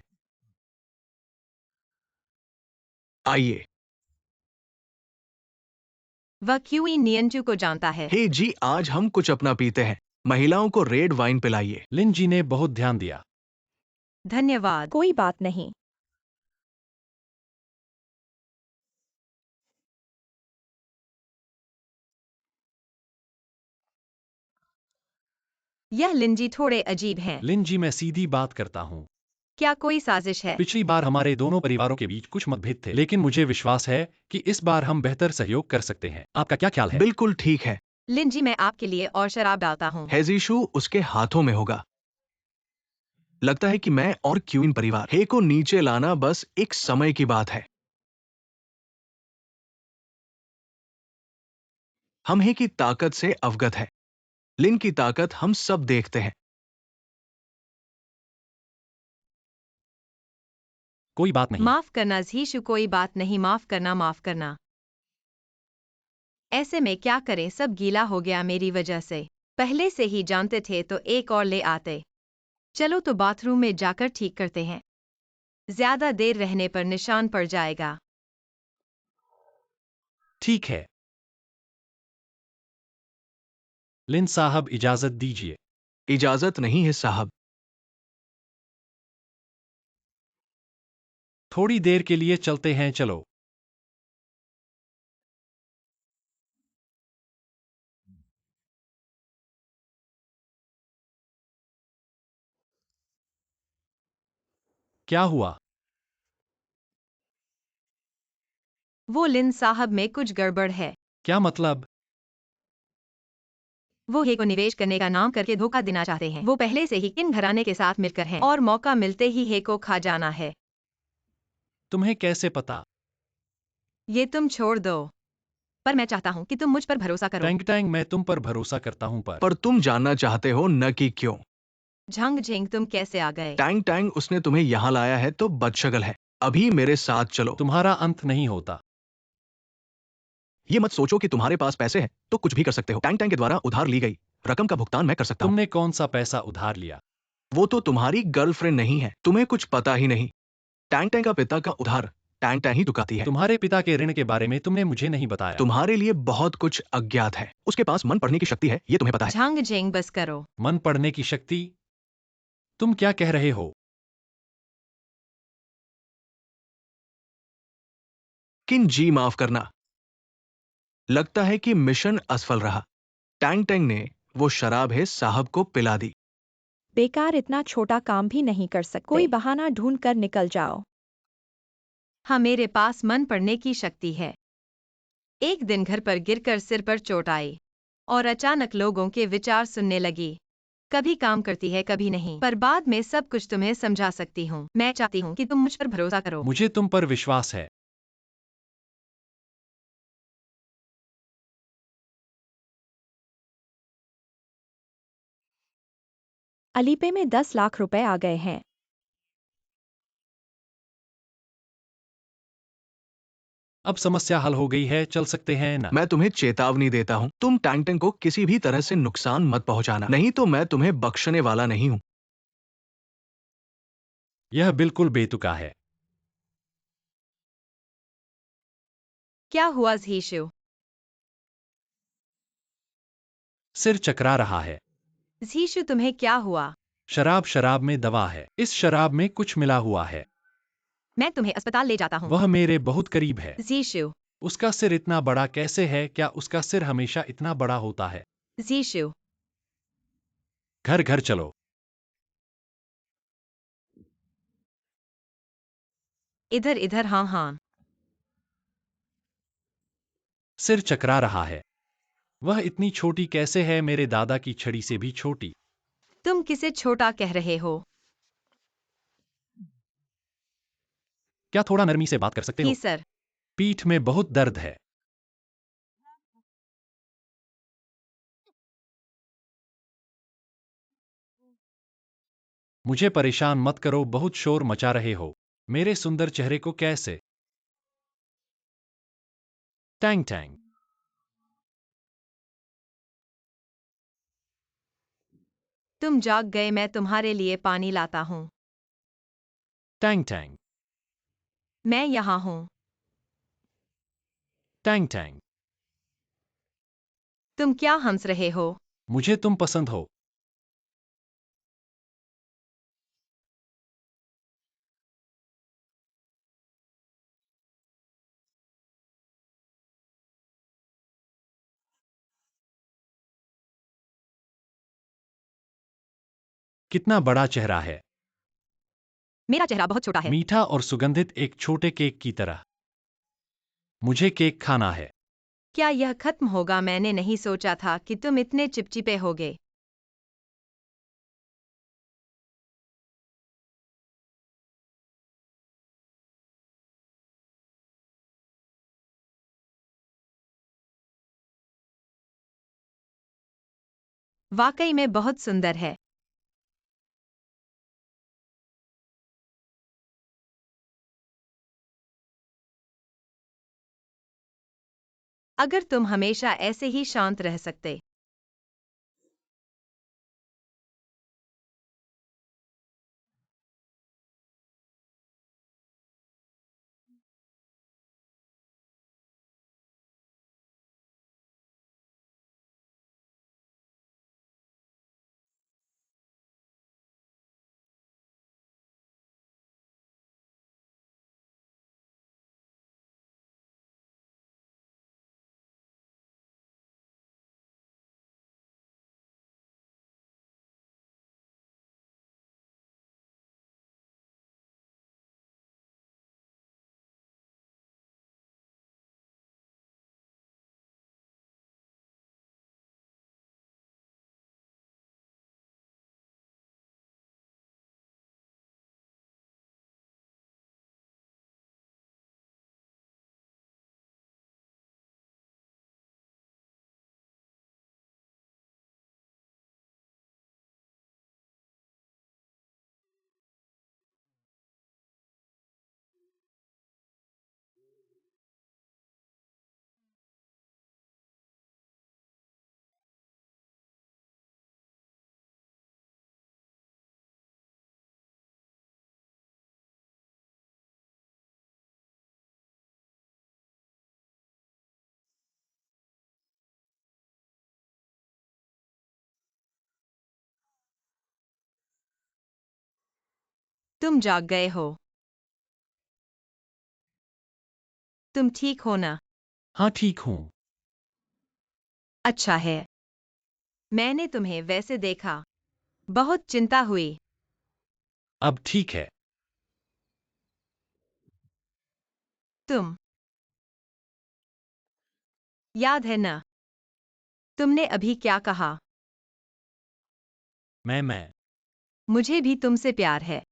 [SPEAKER 2] आइए।
[SPEAKER 1] वह क्यूइन नियंचू को जानता है।
[SPEAKER 2] हे जी, आज हम कुछ अपना पीते हैं। महिलाओं को रेड वाइन पिलाइए।
[SPEAKER 4] लिन जी ने बहुत ध्यान दिया।
[SPEAKER 1] धन्यवाद।
[SPEAKER 3] कोई बात नहीं।
[SPEAKER 1] यह लिन जी थोड़े अजीब हैं।
[SPEAKER 4] लिन जी, मैं सीधी बात करता हूँ।
[SPEAKER 1] क्या कोई साजिश है?
[SPEAKER 4] पिछली बार हमारे दोनों परिवारों के बीच कुछ मतभेद थे, लेकिन मुझे विश्वास है कि इस बार हम बेहतर सहयोग कर सकते हैं। आपका क्या ख्याल है?
[SPEAKER 2] बिल्कुल ठीक है।
[SPEAKER 1] लिन जी, मैं आपके लिए और शराब डालता हूँ।
[SPEAKER 2] हेजिशु उसके हाथों में होगा। लगता है कि मैं और क्यूइन परिवार हे को नीचे लाना बस एक समय की बात है। हम हे की ताकत से अवगत है। लिन की ताकत हम सब देखते हैं।
[SPEAKER 4] कोई बात नहीं।
[SPEAKER 1] माफ करना झीशु, कोई बात नहीं, माफ करना, माफ करना। ऐसे में क्या करें, सब गीला हो गया मेरी वजह से। पहले से ही जानते थे तो एक और ले आते। चलो तो बाथरूम में जाकर ठीक करते हैं। ज्यादा देर रहने पर निशान पड़ जाएगा।
[SPEAKER 4] ठीक है। लिन साहब, इजाजत दीजिए।
[SPEAKER 2] इजाजत नहीं है साहब।
[SPEAKER 4] थोड़ी देर के लिए चलते हैं, चलो। क्या हुआ?
[SPEAKER 1] वो लिन साहब में कुछ गड़बड़ है।
[SPEAKER 4] क्या मतलब?
[SPEAKER 1] वो हे को निवेश करने का नाम करके धोखा देना चाहते हैं। वो पहले से ही किन घराने के साथ मिलकर हैं और मौका मिलते ही हे को खा जाना है।
[SPEAKER 4] तुम्हें कैसे पता?
[SPEAKER 1] ये तुम छोड़ दो। पर मैं चाहता हूँ कि तुम मुझ पर भरोसा करो।
[SPEAKER 4] टैंग टैंग, मैं तुम पर भरोसा करता हूं, पर
[SPEAKER 2] पर तुम जानना चाहते हो न कि क्यों।
[SPEAKER 1] झंग झिंग, तुम कैसे आ गए?
[SPEAKER 2] टैंग टैंग, उसने तुम्हें यहां लाया है तो बदशगल है। अभी मेरे साथ चलो।
[SPEAKER 4] तुम्हारा अंत नहीं होता।
[SPEAKER 2] ये मत सोचो कि तुम्हारे पास पैसे हैं तो कुछ भी कर सकते हो। टैंग टैंग के द्वारा उधार ली गई रकम का भुगतान मैं कर सकता हूँ।
[SPEAKER 4] तुमने कौन सा पैसा उधार लिया?
[SPEAKER 2] वो तो तुम्हारी गर्लफ्रेंड नहीं है, तुम्हें कुछ पता ही नहीं। टैंग टैंग का पिता का उधार टैंग टैंग ही चुकाती है।
[SPEAKER 4] तुम्हारे पिता के ऋण के बारे में तुमने मुझे नहीं बताया।
[SPEAKER 2] तुम्हारे लिए बहुत कुछ अज्ञात है। उसके पास मन पढ़ने की शक्ति है, ये तुम्हें पता है।
[SPEAKER 1] झंग झिंग, बस करो।
[SPEAKER 4] मन पढ़ने की शक्ति? तुम क्या कह रहे हो?
[SPEAKER 2] किन जी, माफ करना। लगता है कि मिशन असफल रहा। टैंग टैंग ने वो शराब है साहब को पिला दी।
[SPEAKER 3] बेकार इतना छोटा काम भी नहीं कर सकते। कोई बहाना ढूंढ कर निकल जाओ।
[SPEAKER 1] हाँ, मेरे पास मन पढ़ने की शक्ति है। एक दिन घर पर गिरकर सिर पर चोट आई और अचानक लोगों के विचार सुनने लगी। कभी काम करती है, कभी नहीं, पर बाद में सब कुछ तुम्हें समझा सकती हूँ। मैं चाहती हूँ कि तुम मुझ पर भरोसा करो।
[SPEAKER 4] मुझे तुम पर विश्वास है।
[SPEAKER 3] अलीपे में 10 लाख रुपए आ गए हैं।
[SPEAKER 4] अब समस्या हल हो गई है, चल सकते हैं ना?
[SPEAKER 2] मैं तुम्हें चेतावनी देता हूं, तुम टैंग टैंग को किसी भी तरह से नुकसान मत पहुंचाना, नहीं तो मैं तुम्हें बख्शने वाला नहीं हूं।
[SPEAKER 4] यह बिल्कुल बेतुका है।
[SPEAKER 1] क्या हुआ झीशु?
[SPEAKER 4] सिर चकरा रहा है।
[SPEAKER 1] झीशु, तुम्हें क्या हुआ?
[SPEAKER 4] शराब शराब में दवा है। इस शराब में कुछ मिला हुआ है।
[SPEAKER 1] मैं तुम्हें अस्पताल ले जाता हूँ।
[SPEAKER 4] वह मेरे बहुत करीब है।
[SPEAKER 1] झीशु।
[SPEAKER 4] उसका सिर इतना बड़ा कैसे है? क्या उसका सिर हमेशा इतना बड़ा होता है?
[SPEAKER 1] झीशु।
[SPEAKER 4] घर घर चलो।
[SPEAKER 1] इधर इधर, हाँ हाँ।
[SPEAKER 4] सिर चकरा रहा है। वह इतनी छोटी कैसे है? मेरे दादा की छड़ी से भी छोटी।
[SPEAKER 1] तुम किसे छोटा कह रहे हो?
[SPEAKER 4] क्या थोड़ा नरमी से बात कर सकते हो?
[SPEAKER 1] ही सर।
[SPEAKER 4] पीठ में बहुत दर्द है। मुझे परेशान मत करो, बहुत शोर मचा रहे हो। मेरे सुंदर चेहरे को कैसे? Tang Tang.
[SPEAKER 1] तुम जाग गए, मैं तुम्हारे लिए पानी लाता हूँ।
[SPEAKER 4] Tang Tang.
[SPEAKER 1] मैं यहाँ हूँ।
[SPEAKER 4] Tang Tang.
[SPEAKER 1] तुम क्या हंस रहे हो?
[SPEAKER 4] मुझे तुम पसंद हो। कितना बड़ा चेहरा है।
[SPEAKER 1] मेरा चेहरा बहुत छोटा है।
[SPEAKER 4] मीठा और सुगंधित, एक छोटे केक की तरह। मुझे केक खाना है।
[SPEAKER 1] क्या यह खत्म होगा? मैंने नहीं सोचा था कि तुम इतने चिपचिपे होगे। वाकई में बहुत सुंदर है। अगर तुम हमेशा ऐसे ही शांत रह सकते। तुम जाग गए हो। तुम ठीक हो ना?
[SPEAKER 4] हाँ, ठीक हूँ।
[SPEAKER 1] अच्छा है। मैंने तुम्हें वैसे देखा। बहुत चिंता हुई।
[SPEAKER 4] अब ठीक है।
[SPEAKER 1] तुम याद है ना? तुमने अभी क्या कहा?
[SPEAKER 4] मैं
[SPEAKER 1] मुझे भी तुमसे प्यार है।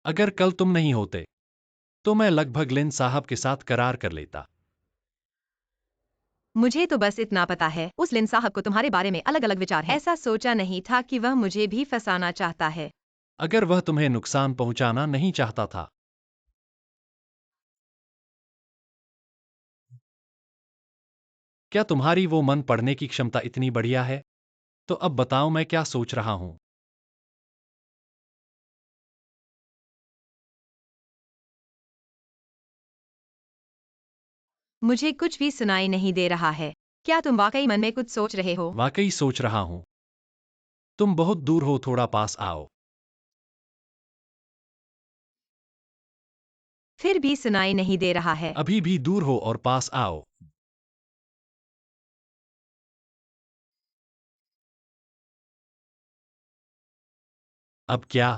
[SPEAKER 4] अगर कल तुम नहीं होते तो मैं लगभग लिन साहब के साथ करार कर लेता।
[SPEAKER 1] मुझे तो बस इतना पता है, उस लिन साहब को तुम्हारे बारे में अलग अलग विचार हैं। ऐसा सोचा नहीं था कि वह मुझे भी फंसाना चाहता है।
[SPEAKER 4] अगर वह तुम्हें नुकसान पहुंचाना नहीं चाहता था क्या तुम्हारी वो मन पढ़ने की क्षमता इतनी बढ़िया है? तो अब बताओ मैं क्या सोच रहा हूँ।
[SPEAKER 1] मुझे कुछ भी सुनाई नहीं दे रहा है। क्या तुम वाकई मन में कुछ सोच रहे हो?
[SPEAKER 4] वाकई सोच रहा हूँ। तुम बहुत दूर हो, थोड़ा पास आओ।
[SPEAKER 1] फिर भी सुनाई नहीं दे रहा है।
[SPEAKER 4] अभी भी दूर हो और पास आओ। अब क्या?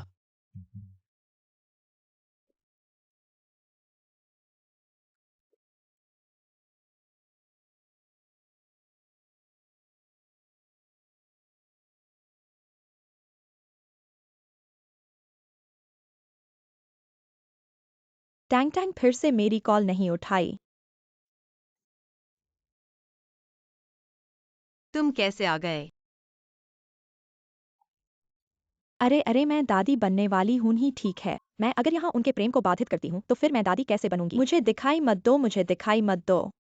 [SPEAKER 3] टैंग टैंग फिर से मेरी कॉल नहीं उठाई।
[SPEAKER 1] तुम कैसे आ गए?
[SPEAKER 3] अरे अरे, मैं दादी बनने वाली हूँ ही ठीक है। मैं अगर यहाँ उनके प्रेम को बाधित करती हूँ तो फिर मैं दादी कैसे बनूंगी? मुझे दिखाई मत दो, मुझे दिखाई मत दो।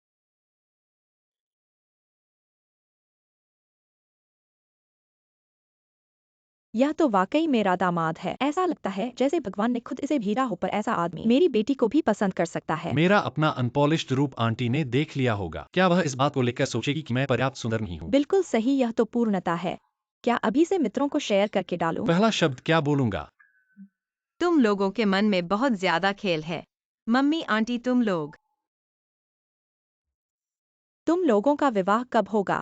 [SPEAKER 3] यह तो वाकई मेरा दामाद है। ऐसा लगता है जैसे भगवान ने खुद इसे भेजा हो, पर ऐसा आदमी मेरी बेटी को भी पसंद कर सकता है।
[SPEAKER 4] मेरा अपना अनपॉलिश्ड रूप आंटी ने देख लिया होगा। क्या वह इस बात को लेकर सोचेगी कि मैं पर्याप्त सुंदर नहीं हूँ?
[SPEAKER 3] बिल्कुल सही, यह तो पूर्णता है। क्या अभी से मित्रों को शेयर करके डालूं?
[SPEAKER 4] पहला शब्द क्या बोलूंगा?
[SPEAKER 1] तुम लोगों के मन में बहुत ज्यादा खेल है। मम्मी आंटी
[SPEAKER 3] तुम लोगों का विवाह कब होगा?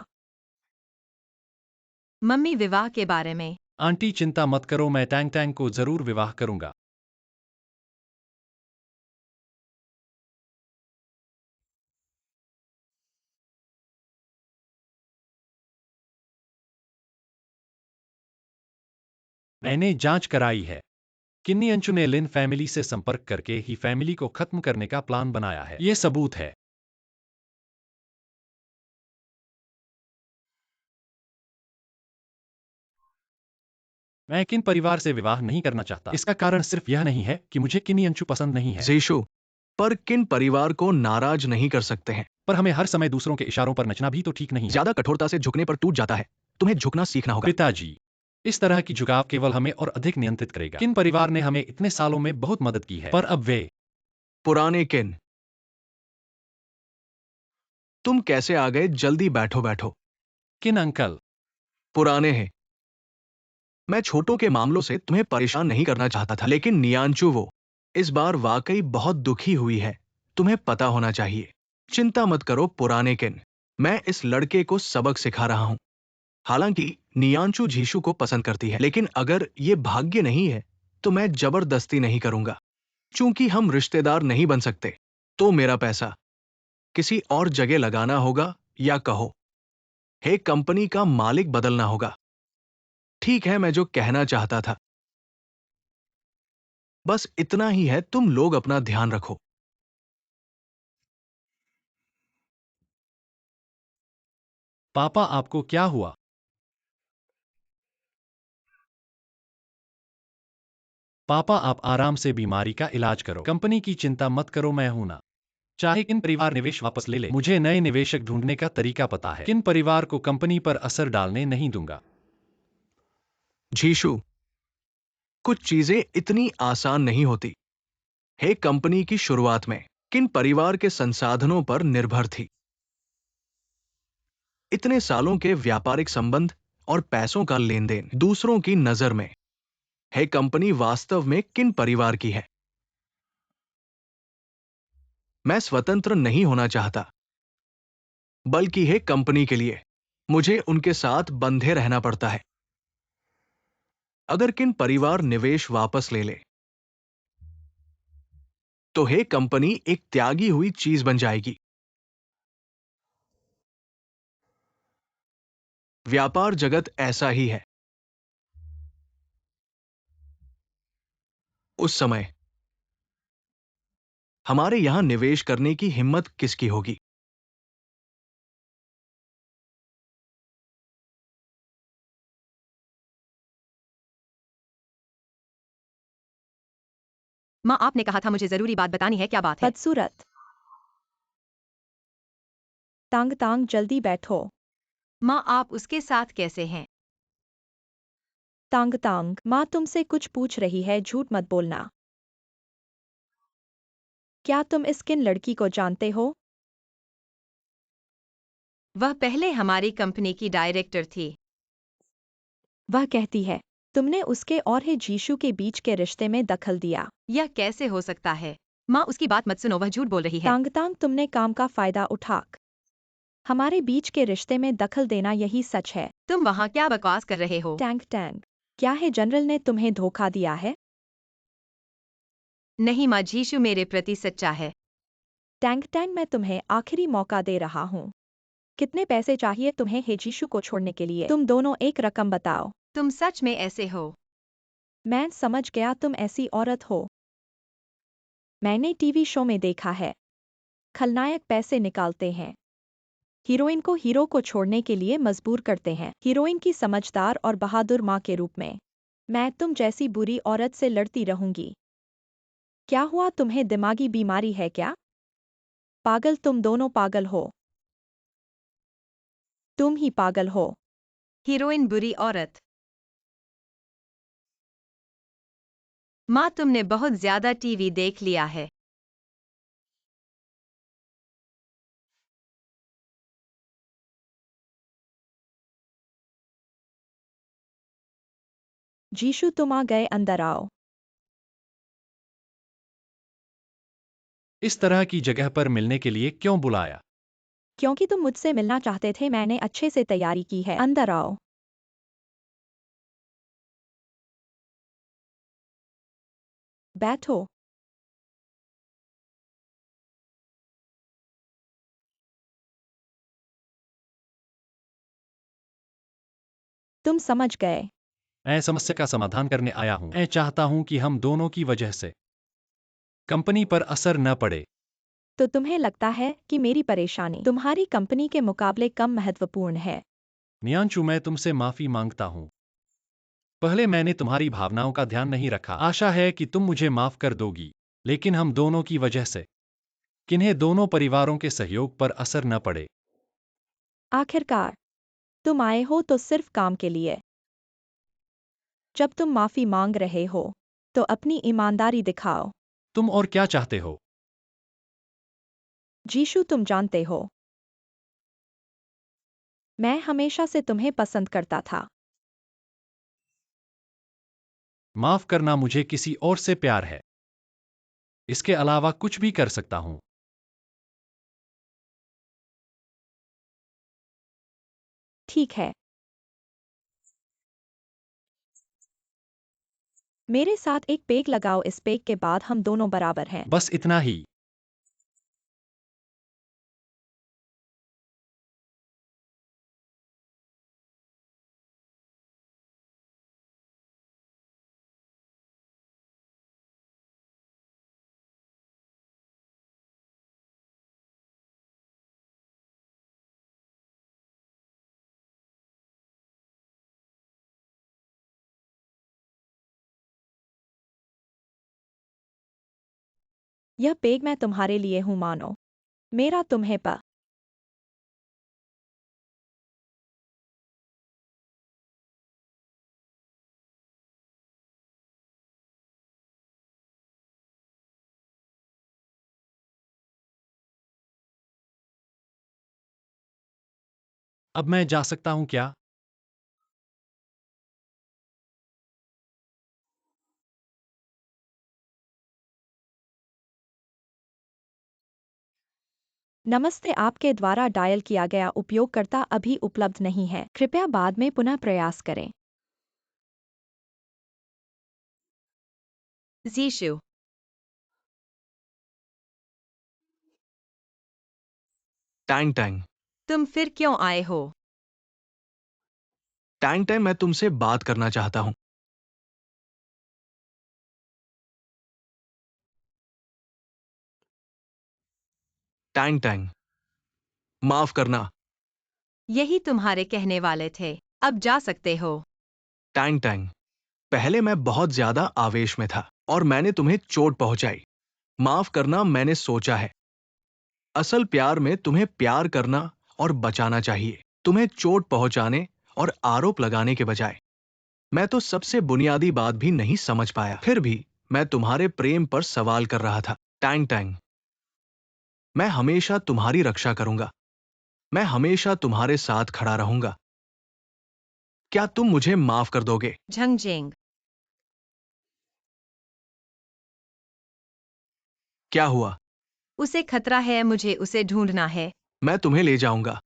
[SPEAKER 1] मम्मी विवाह के बारे में।
[SPEAKER 4] आंटी चिंता मत करो, मैं टैंग टैंग को जरूर विवाह करूंगा। मैंने जांच कराई है। किन्नी अंशु ने लिन फैमिली से संपर्क करके ही फैमिली को खत्म करने का प्लान बनाया है। ये सबूत है। मैं किन परिवार से विवाह नहीं करना चाहता। इसका कारण सिर्फ यह नहीं है कि मुझे किन्नी अंशु पसंद नहीं है,
[SPEAKER 2] जीशु, पर किन परिवार को नाराज नहीं कर सकते हैं?
[SPEAKER 4] पर हमें हर समय दूसरों के इशारों पर नचना भी तो ठीक नहीं है।
[SPEAKER 2] ज्यादा कठोरता से झुकने पर टूट जाता है। तुम्हें झुकना सीखना होगा।
[SPEAKER 4] पिताजी, इस तरह की झुकाव केवल हमें और अधिक नियंत्रित करेगा। किन परिवार ने हमें इतने सालों में बहुत मदद की है, पर अब वे।
[SPEAKER 2] पुराने किन, तुम कैसे आ गए? जल्दी बैठो बैठो।
[SPEAKER 4] किन अंकल।
[SPEAKER 2] पुराने हैं। मैं छोटों के मामलों से तुम्हें परेशान नहीं करना चाहता था, लेकिन नियांचू वो इस बार वाकई बहुत दुखी हुई है। तुम्हें पता होना चाहिए। चिंता मत करो पुराने किन, मैं इस लड़के को सबक सिखा रहा हूं। हालांकि नियांचू झीशु को पसंद करती है, लेकिन अगर ये भाग्य नहीं है तो मैं जबरदस्ती नहीं करूंगा। चूंकि हम रिश्तेदार नहीं बन सकते, तो मेरा पैसा किसी और जगह लगाना होगा, या कहो हे कंपनी का मालिक बदलना होगा। ठीक है, मैं जो कहना चाहता था बस इतना ही है। तुम लोग अपना ध्यान रखो।
[SPEAKER 4] पापा, आपको क्या हुआ? पापा, आप आराम से बीमारी का इलाज करो। कंपनी की चिंता मत करो, मैं हूं ना। चाहे किन परिवार निवेश वापस ले ले, मुझे नए निवेशक ढूंढने का तरीका पता है। किन परिवार को कंपनी पर असर डालने नहीं दूंगा।
[SPEAKER 2] झीशु, कुछ चीजें इतनी आसान नहीं होती। हे कंपनी की शुरुआत में किन परिवार के संसाधनों पर निर्भर थी? इतने सालों के व्यापारिक संबंध और पैसों का लेन देन दूसरों की नजर में, है कंपनी वास्तव में किन परिवार की है? मैं स्वतंत्र नहीं होना चाहता, बल्कि है कंपनी के लिए मुझे उनके साथ बंधे रहना पड़ता है। अगर किन परिवार निवेश वापस ले ले, तो है कंपनी एक त्यागी हुई चीज बन जाएगी। व्यापार जगत ऐसा ही है। उस समय हमारे यहां निवेश करने की हिम्मत किसकी होगी?
[SPEAKER 1] माँ, आपने कहा था मुझे जरूरी बात बतानी है, क्या बात है?
[SPEAKER 3] बदसूरत। तांग तांग जल्दी बैठो।
[SPEAKER 1] माँ, आप उसके साथ कैसे हैं?
[SPEAKER 3] तांग तांग, माँ तुमसे कुछ पूछ रही है, झूठ मत बोलना। क्या तुम इस किन लड़की को जानते हो?
[SPEAKER 1] वह पहले हमारी कंपनी की डायरेक्टर थी।
[SPEAKER 3] वह कहती है तुमने उसके और हे जीशु के बीच के रिश्ते में दखल दिया।
[SPEAKER 1] यह कैसे हो सकता है? माँ, उसकी बात मत सुनो, वह झूठ बोल रही है।
[SPEAKER 3] तांग तांग, तुमने काम का फायदा उठाक हमारे बीच के रिश्ते में दखल देना, यही सच है।
[SPEAKER 1] तुम वहाँ क्या बकवास कर रहे हो?
[SPEAKER 3] टैंग टैंग, क्या है जनरल ने तुम्हें धोखा दिया है?
[SPEAKER 1] नहीं माँ, जीशु मेरे प्रति सच्चा है।
[SPEAKER 3] टैंग टैंग, मैं तुम्हें आखिरी मौका दे रहा हूँ। कितने पैसे चाहिए तुम्हें हे जीशु को छोड़ने के लिए? तुम दोनों एक रकम बताओ।
[SPEAKER 1] तुम सच में ऐसे हो?
[SPEAKER 3] मैं समझ गया, तुम ऐसी औरत हो। मैंने टीवी शो में देखा है, खलनायक पैसे निकालते हैं, हीरोइन को हीरो को छोड़ने के लिए मजबूर करते हैं, हीरोइन की समझदार और बहादुर माँ के रूप में। मैं तुम जैसी बुरी औरत से लड़ती रहूंगी। क्या हुआ, तुम्हें दिमागी बीमारी है क्या? पागल, तुम दोनों पागल हो। तुम ही पागल हो।
[SPEAKER 1] हीरोइन बुरी औरत? माँ, तुमने बहुत ज्यादा टीवी देख लिया है।
[SPEAKER 3] जीशु, तुम आ गए, अंदर आओ।
[SPEAKER 4] इस तरह की जगह पर मिलने के लिए क्यों बुलाया?
[SPEAKER 3] क्योंकि तुम मुझसे मिलना चाहते थे, मैंने अच्छे से तैयारी की है, अंदर आओ। बैठो। तुम समझ गए।
[SPEAKER 4] मैं समस्या का समाधान करने आया हूँ। मैं चाहता हूँ कि हम दोनों की वजह से कंपनी पर असर न पड़े।
[SPEAKER 3] तो तुम्हें लगता है कि मेरी परेशानी तुम्हारी कंपनी के मुकाबले कम महत्वपूर्ण है?
[SPEAKER 4] नियांशु, मैं तुमसे माफी मांगता हूँ। पहले मैंने तुम्हारी भावनाओं का ध्यान नहीं रखा। आशा है कि तुम मुझे माफ कर दोगी। लेकिन हम दोनों की वजह से किन्हें दोनों परिवारों के सहयोग पर असर न पड़े।
[SPEAKER 3] आखिरकार तुम आए हो तो सिर्फ काम के लिए। जब तुम माफी मांग रहे हो तो अपनी ईमानदारी दिखाओ।
[SPEAKER 4] तुम और क्या चाहते हो?
[SPEAKER 3] जीशु, तुम जानते हो, मैं हमेशा से तुम्हें पसंद करता था।
[SPEAKER 4] माफ करना, मुझे किसी और से प्यार है। इसके अलावा कुछ भी कर सकता हूँ।
[SPEAKER 3] ठीक है, मेरे साथ एक पेग लगाओ, इस पेग के बाद हम दोनों बराबर हैं।
[SPEAKER 4] बस इतना ही।
[SPEAKER 3] यह पेग मैं तुम्हारे लिए हूं, मानो। मेरा तुम्हें पर
[SPEAKER 4] अब मैं जा सकता हूँ क्या?
[SPEAKER 3] नमस्ते, आपके द्वारा डायल किया गया उपयोगकर्ता अभी उपलब्ध नहीं है, कृपया बाद में पुनः प्रयास करें।
[SPEAKER 1] जीशु,
[SPEAKER 2] टैंग टैंग।
[SPEAKER 1] तुम फिर क्यों आए हो?
[SPEAKER 2] टैंग टैंग, मैं तुमसे बात करना चाहता हूँ। टैंग टैंग, माफ करना।
[SPEAKER 1] यही तुम्हारे कहने वाले थे, अब जा सकते हो।
[SPEAKER 2] टैंग टैंग, पहले मैं बहुत ज्यादा आवेश में था और मैंने तुम्हें चोट पहुंचाई। माफ करना, मैंने सोचा है। असल प्यार में तुम्हें प्यार करना और बचाना चाहिए, तुम्हें चोट पहुंचाने और आरोप लगाने के बजाय। मैं तो सबसे बुनियादी बात भी नहीं समझ पाया, फिर भी मैं तुम्हारे प्रेम पर सवाल कर रहा था। टैंग टैंग, मैं हमेशा तुम्हारी रक्षा करूंगा, मैं हमेशा तुम्हारे साथ खड़ा रहूंगा। क्या तुम मुझे माफ कर दोगे?
[SPEAKER 1] झंगजेंग,
[SPEAKER 2] क्या हुआ?
[SPEAKER 1] उसे खतरा है, मुझे उसे ढूंढना है।
[SPEAKER 2] मैं तुम्हें ले जाऊंगा।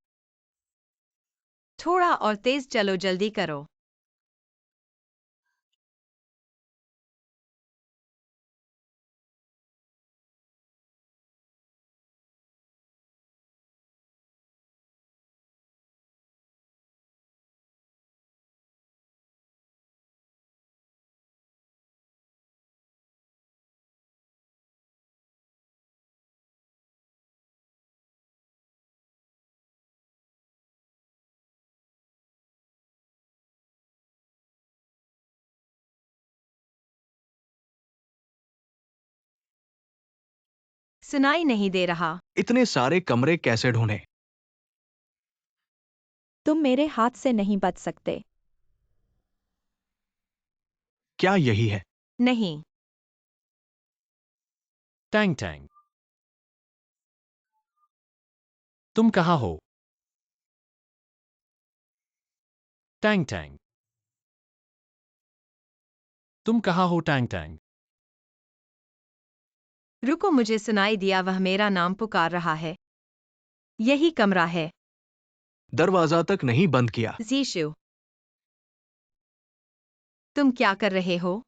[SPEAKER 1] थोड़ा और तेज चलो, जल्दी करो। सुनाई नहीं दे रहा।
[SPEAKER 2] इतने सारे कमरे कैसे ढूंढे?
[SPEAKER 3] तुम मेरे हाथ से नहीं बच सकते।
[SPEAKER 2] क्या यही है?
[SPEAKER 1] नहीं।
[SPEAKER 4] टैंग टैंग, तुम कहाँ हो? टैंग टैंग, तुम कहाँ हो? टैंग टैंग,
[SPEAKER 1] रुको, मुझे सुनाई दिया, वह मेरा नाम पुकार रहा है। यही कमरा है।
[SPEAKER 2] दरवाजा तक नहीं बंद किया।
[SPEAKER 1] जीशु, तुम क्या कर रहे हो?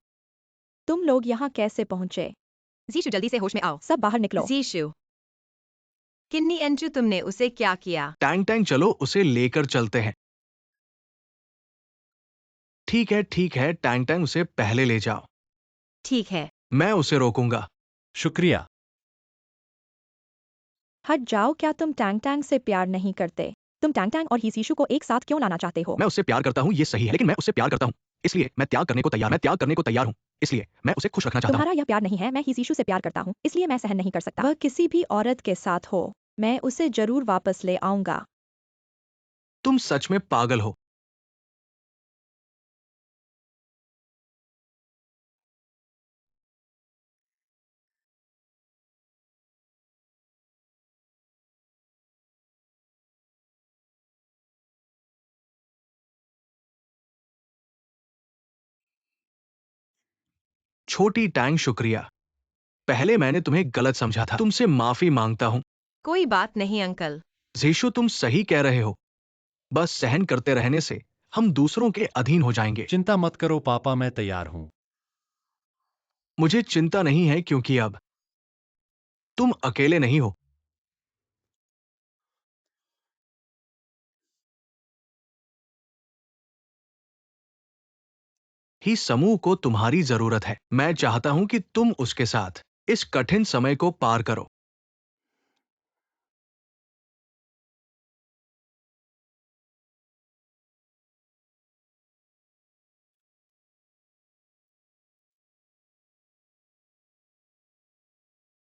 [SPEAKER 3] तुम लोग यहाँ कैसे पहुंचे?
[SPEAKER 1] जीशु, जल्दी से होश में आओ।
[SPEAKER 3] सब बाहर निकलो।
[SPEAKER 1] जीशु, किन्नी एंजू, तुमने उसे क्या किया?
[SPEAKER 2] टैंग टैंग, चलो उसे लेकर चलते हैं। ठीक है टैंग टैंग, उसे पहले ले जाओ।
[SPEAKER 1] ठीक है।
[SPEAKER 2] मैं उसे रोकूंगा।
[SPEAKER 4] शुक्रिया।
[SPEAKER 3] हट जाओ, क्या तुम टैंग टैंग से प्यार नहीं करते? तुम टैंग टैंग और हीसीशु को एक साथ क्यों लाना चाहते हो?
[SPEAKER 2] मैं उससे प्यार करता हूँ, ये सही है, लेकिन मैं उससे प्यार करता हूँ, इसलिए मैं त्याग करने को तैयार, मैं त्याग करने को तैयार हूँ, इसलिए मैं उसे खुश रखना चाहता हूँ।
[SPEAKER 3] तुम्हारा यह प्यार नहीं है, मैं हीसीशु से प्यार करता हूँ, इसलिए मैं सहन नहीं कर सकता। वह किसी भी औरत के साथ हो, मैं उसे जरूर वापस ले आऊंगा।
[SPEAKER 2] तुम सच में पागल हो। छोटी टैंग, शुक्रिया। पहले मैंने तुम्हें गलत समझा था, तुमसे माफी मांगता हूँ।
[SPEAKER 1] कोई बात नहीं अंकल।
[SPEAKER 2] जीशु, तुम सही कह रहे हो, बस सहन करते रहने से हम दूसरों के अधीन हो जाएंगे।
[SPEAKER 4] चिंता मत करो पापा, मैं तैयार हूँ।
[SPEAKER 2] मुझे चिंता नहीं है, क्योंकि अब तुम अकेले नहीं हो। ही समूह को तुम्हारी जरूरत है। मैं चाहता हूं कि तुम उसके साथ इस कठिन समय को पार करो।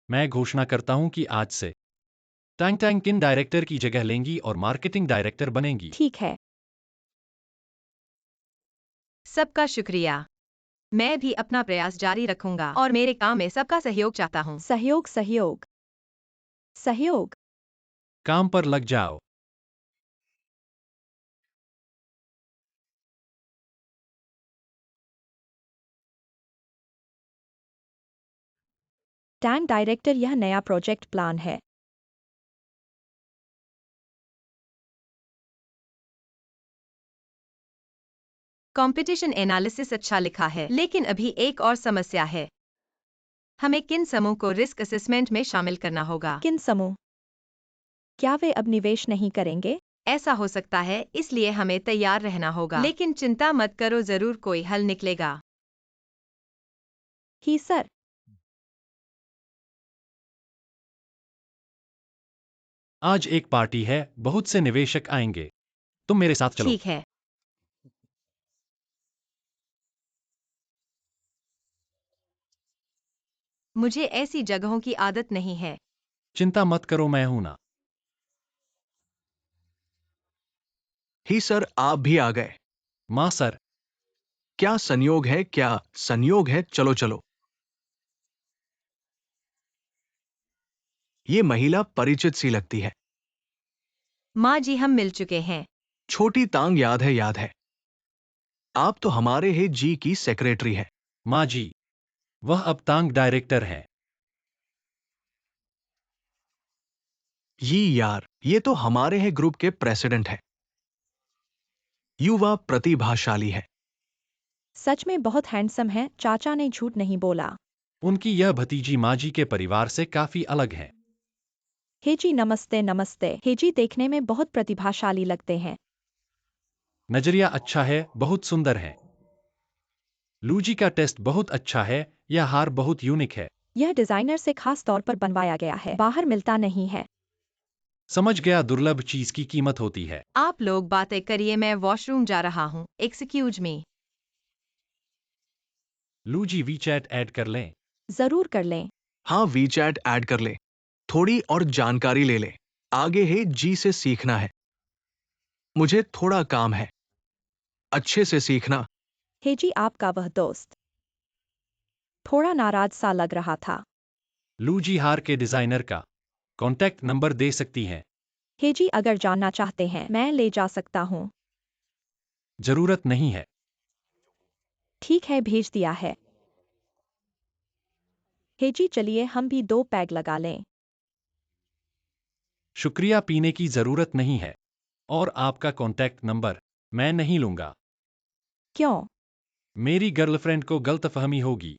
[SPEAKER 4] मैं घोषणा करता हूँ कि आज से टैंग टैंग किन डायरेक्टर की जगह लेंगी और मार्केटिंग डायरेक्टर बनेंगी।
[SPEAKER 3] ठीक है।
[SPEAKER 1] सबका शुक्रिया। मैं भी अपना प्रयास जारी रखूंगा और मेरे काम में सबका सहयोग चाहता हूँ।
[SPEAKER 3] सहयोग सहयोग सहयोग।
[SPEAKER 4] काम पर लग जाओ।
[SPEAKER 3] टैंग डायरेक्टर, यह नया प्रोजेक्ट प्लान है।
[SPEAKER 1] कंपटीशन एनालिसिस अच्छा लिखा है, लेकिन अभी एक और समस्या है। हमें किन समूह को रिस्क असेसमेंट में शामिल करना होगा?
[SPEAKER 3] किन समूह? क्या वे अब निवेश नहीं करेंगे?
[SPEAKER 1] ऐसा हो सकता है, इसलिए हमें तैयार रहना होगा। लेकिन चिंता मत करो, जरूर कोई हल निकलेगा।
[SPEAKER 3] ही सर।
[SPEAKER 4] आज एक पार्टी है, बहुत से निवेशक आएंगे। तुम मेरे साथ चलो।
[SPEAKER 1] ठीक है। मुझे ऐसी जगहों की आदत नहीं है।
[SPEAKER 4] चिंता मत करो, मैं हूं ना।
[SPEAKER 2] ही सर, आप भी आ गए।
[SPEAKER 4] माँ सर,
[SPEAKER 2] क्या संयोग है, क्या संयोग है। चलो चलो। ये महिला परिचित सी लगती है।
[SPEAKER 1] माँ जी, हम मिल चुके हैं।
[SPEAKER 2] छोटी तांग, याद है, याद है। आप तो हमारे ही जी की सेक्रेटरी है।
[SPEAKER 4] माँ जी, वह अब तांग डायरेक्टर हैं।
[SPEAKER 2] यार, ये तो हमारे ही ग्रुप के प्रेसिडेंट है। युवा प्रतिभाशाली है।
[SPEAKER 3] सच में बहुत हैंडसम है, चाचा ने झूठ नहीं बोला।
[SPEAKER 4] उनकी यह भतीजी माँ जी के परिवार से काफी अलग है।
[SPEAKER 3] हेजी नमस्ते नमस्ते। हेजी देखने में बहुत प्रतिभाशाली लगते हैं।
[SPEAKER 4] नजरिया अच्छा है, बहुत सुंदर है। लूजी का टेस्ट बहुत अच्छा है, यह हार बहुत यूनिक है।
[SPEAKER 3] यह डिजाइनर से खास तौर पर बनवाया गया है, बाहर मिलता नहीं है।
[SPEAKER 4] समझ गया, दुर्लभ चीज की कीमत होती है।
[SPEAKER 1] आप लोग बातें करिए, मैं वॉशरूम जा रहा हूँ। Excuse me.
[SPEAKER 4] लूजी वीचैट ऐड कर लें।
[SPEAKER 3] जरूर कर लें।
[SPEAKER 2] हाँ, वीचैट ऐड कर ले। थोड़ी और जानकारी ले ले। आगे है जी से सीखना है। मुझे थोड़ा काम है। अच्छे से सीखना।
[SPEAKER 3] हेजी, आपका वह दोस्त थोड़ा नाराज सा लग रहा था।
[SPEAKER 4] लूजी हार के डिजाइनर का कॉन्टैक्ट नंबर दे सकती हैं।
[SPEAKER 3] हेजी, अगर जानना चाहते हैं मैं ले जा सकता हूँ।
[SPEAKER 4] जरूरत नहीं है।
[SPEAKER 3] ठीक है, भेज दिया है। हेजी, चलिए हम भी 2 पैग लगा लें।
[SPEAKER 4] शुक्रिया, पीने की जरूरत नहीं है। और आपका कॉन्टैक्ट नंबर मैं नहीं लूंगा।
[SPEAKER 3] क्यों?
[SPEAKER 4] मेरी गर्लफ्रेंड को गलतफहमी होगी।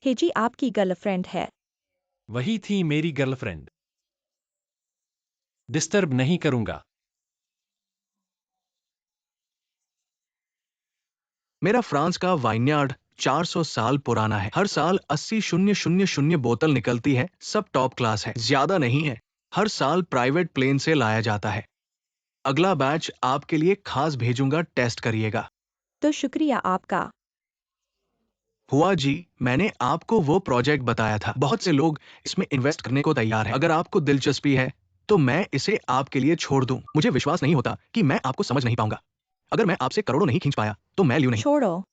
[SPEAKER 3] हेजी, आपकी गर्लफ्रेंड है।
[SPEAKER 4] वही थी मेरी गर्लफ्रेंड। डिस्टर्ब नहीं करूंगा।
[SPEAKER 2] मेरा फ्रांस का वाइनयार्ड 400 साल पुराना है। हर साल 80,000 बोतल निकलती है। सब टॉप क्लास है, ज्यादा नहीं है। हर साल प्राइवेट प्लेन से लाया जाता है। अगला बैच आपके लिए खास भेजूंगा, टेस्ट करिएगा।
[SPEAKER 3] तो शुक्रिया आपका।
[SPEAKER 2] हुआ जी, मैंने आपको वो प्रोजेक्ट बताया था। बहुत से लोग इसमें इन्वेस्ट करने को तैयार हैं। अगर आपको दिलचस्पी है तो मैं इसे आपके लिए छोड़ दूं। मुझे विश्वास नहीं होता कि मैं आपको समझ नहीं पाऊंगा। अगर मैं आपसे करोड़ों नहीं खींच पाया तो मैं लियो नहीं।
[SPEAKER 3] छोड़ो।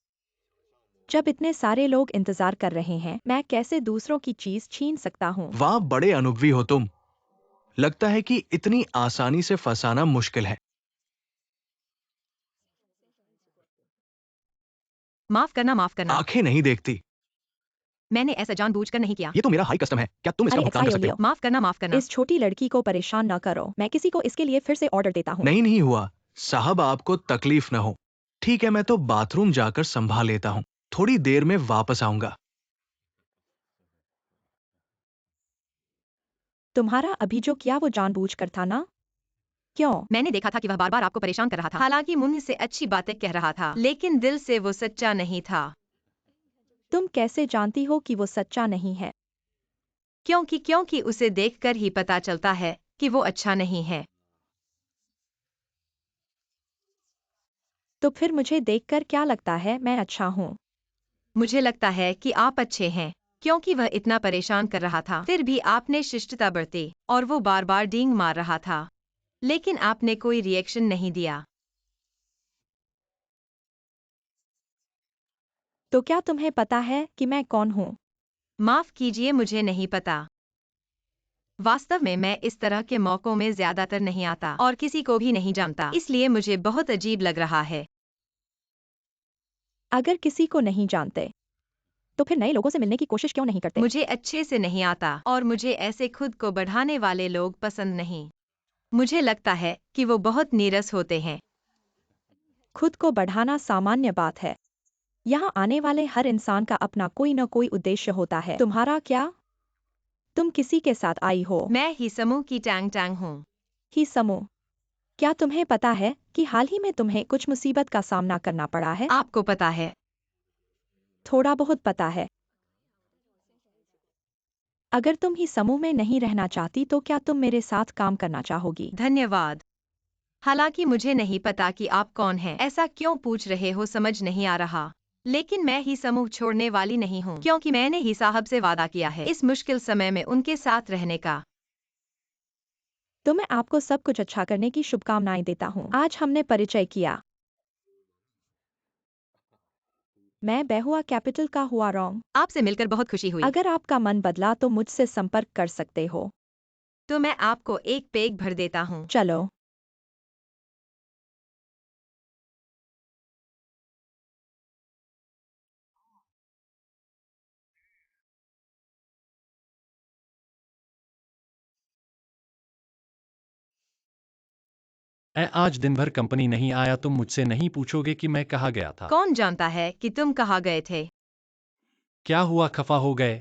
[SPEAKER 3] जब इतने सारे लोग इंतजार कर रहे हैं, मैं कैसे दूसरों की चीज छीन सकता हूँ?
[SPEAKER 2] वाह, बड़े अनुभवी हो तुम। लगता है कि इतनी आसानी से फंसाना मुश्किल है।
[SPEAKER 1] माफ करना, माफ करना।
[SPEAKER 2] आंखें नहीं देखती।
[SPEAKER 1] मैंने ऐसा जानबूझकर नहीं किया।
[SPEAKER 2] ये तो मेरा हाई कस्टम है, क्या तुम इसका
[SPEAKER 3] अरे
[SPEAKER 2] भुगतान कर सकते हो?
[SPEAKER 3] एक्साइलियो,
[SPEAKER 1] माफ करना, माफ करना।
[SPEAKER 3] इस छोटी लड़की को परेशान न करो। मैं किसी को इसके लिए फिर से ऑर्डर देता हूँ।
[SPEAKER 2] नहीं नहीं हुआ साहब, आपको तकलीफ न हो। ठीक है, मैं तो बाथरूम जाकर संभाल लेता हूँ। थोड़ी देर में वापस आऊंगा।
[SPEAKER 3] तुम्हारा अभी जो किया वो जानबूझकर था ना? क्यों?
[SPEAKER 1] मैंने देखा था कि वह बार बार आपको परेशान कर रहा था। हालांकि मुंह से अच्छी बातें कह रहा था, लेकिन दिल से वो सच्चा नहीं था।
[SPEAKER 3] तुम कैसे जानती हो कि वो सच्चा नहीं है?
[SPEAKER 1] क्योंकि उसे देखकर ही पता चलता है कि वो अच्छा नहीं है।
[SPEAKER 3] तो फिर मुझे देखकर क्या लगता है मैं अच्छा हूँ?
[SPEAKER 1] मुझे लगता है कि आप अच्छे हैं। क्योंकि वह इतना परेशान कर रहा था, फिर भी आपने शिष्टता बरती और वो बार बार डींग मार रहा था, लेकिन आपने कोई रिएक्शन नहीं दिया।
[SPEAKER 3] तो क्या तुम्हें पता है कि मैं कौन हूँ?
[SPEAKER 1] माफ कीजिए, मुझे नहीं पता। वास्तव में मैं इस तरह के मौकों में ज्यादातर नहीं आता और किसी को भी नहीं जानता, इसलिए मुझे बहुत अजीब लग रहा है।
[SPEAKER 3] अगर किसी को नहीं जानते तो फिर नए लोगों से मिलने की कोशिश क्यों नहीं करते?
[SPEAKER 1] मुझे अच्छे से नहीं आता और मुझे ऐसे खुद को बढ़ाने वाले लोग पसंद नहीं। मुझे लगता है कि वो बहुत नीरस होते हैं।
[SPEAKER 3] खुद को बढ़ाना सामान्य बात है। यहाँ आने वाले हर इंसान का अपना कोई न कोई उद्देश्य होता है। तुम्हारा क्या? तुम किसी के साथ आई हो?
[SPEAKER 1] मैं ही समूह की टैंग टैंग हूँ।
[SPEAKER 3] ही समूह। क्या तुम्हें पता है कि हाल ही में तुम्हें कुछ मुसीबत का सामना करना पड़ा है?
[SPEAKER 1] आपको पता है?
[SPEAKER 3] थोड़ा बहुत पता है। अगर तुम ही समूह में नहीं रहना चाहती तो क्या तुम मेरे साथ काम करना चाहोगी?
[SPEAKER 1] धन्यवाद। हालांकि मुझे नहीं पता कि आप कौन हैं। ऐसा क्यों पूछ रहे हो समझ नहीं आ रहा। लेकिन मैं ही समूह छोड़ने वाली नहीं हूँ, क्योंकि मैंने ही साहब से वादा किया है इस मुश्किल समय में उनके साथ रहने का।
[SPEAKER 3] तो मैं आपको सब कुछ अच्छा करने की शुभकामनाएं देता हूँ। आज हमने परिचय किया। मैं बेहुआ कैपिटल का हुआ रॉन्ग।
[SPEAKER 1] आपसे मिलकर बहुत खुशी हुई।
[SPEAKER 3] अगर आपका मन बदला तो मुझसे संपर्क कर सकते हो।
[SPEAKER 1] तो मैं आपको एक पेग भर देता हूँ।
[SPEAKER 3] चलो।
[SPEAKER 4] मैं आज दिन भर कंपनी नहीं आया, तुम मुझसे नहीं पूछोगे कि मैं कहाँ गया था?
[SPEAKER 1] कौन जानता है कि तुम कहाँ गए थे?
[SPEAKER 4] क्या हुआ, खफा हो गए?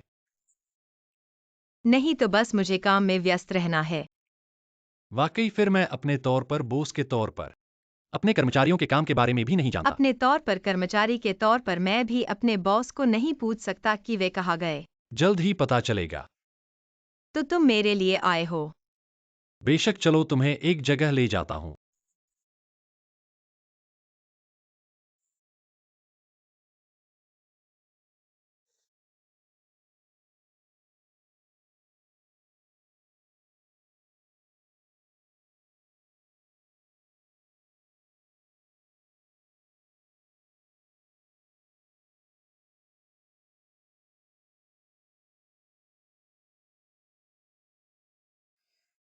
[SPEAKER 1] नहीं तो बस मुझे काम में व्यस्त रहना है।
[SPEAKER 4] वाकई? फिर मैं अपने तौर पर, बोस के तौर पर, अपने कर्मचारियों के काम के बारे में भी नहीं जानता।
[SPEAKER 1] अपने तौर पर कर्मचारी के तौर पर मैं भी अपने बॉस को नहीं पूछ सकता कि वे कहाँ गए।
[SPEAKER 4] जल्द ही पता चलेगा।
[SPEAKER 1] तो तुम मेरे लिए आए हो।
[SPEAKER 4] बेशक, चलो तुम्हें एक जगह ले जाता हूँ।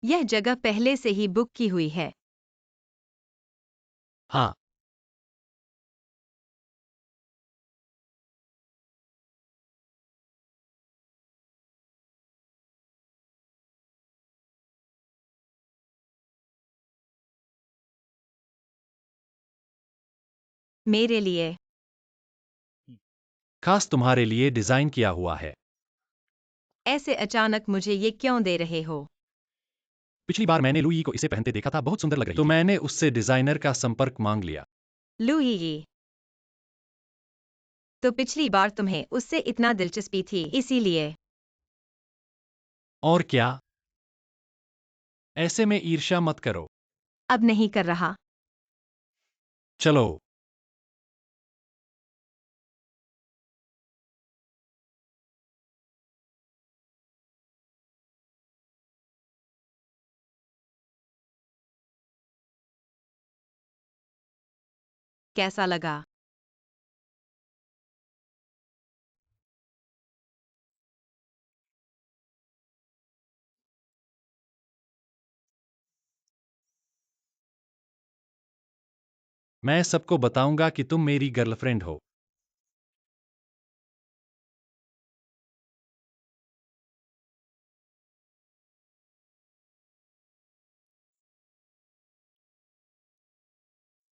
[SPEAKER 1] यह जगह पहले से ही बुक की हुई है।
[SPEAKER 4] हाँ।
[SPEAKER 1] मेरे लिए।
[SPEAKER 4] खास तुम्हारे लिए डिजाइन किया हुआ है।
[SPEAKER 1] ऐसे अचानक मुझे ये क्यों दे रहे हो?
[SPEAKER 4] पिछली बार मैंने लुई को इसे पहनते देखा था, बहुत सुंदर लग रही थी। तो मैंने उससे डिजाइनर का संपर्क मांग लिया।
[SPEAKER 1] लुई। तो पिछली बार तुम्हें उससे इतना दिलचस्पी थी, इसीलिए।
[SPEAKER 4] और क्या? ऐसे में ईर्ष्या मत करो।
[SPEAKER 1] अब नहीं कर रहा।
[SPEAKER 4] चलो।
[SPEAKER 1] कैसा लगा?
[SPEAKER 4] मैं सबको बताऊंगा कि तुम मेरी गर्लफ्रेंड हो।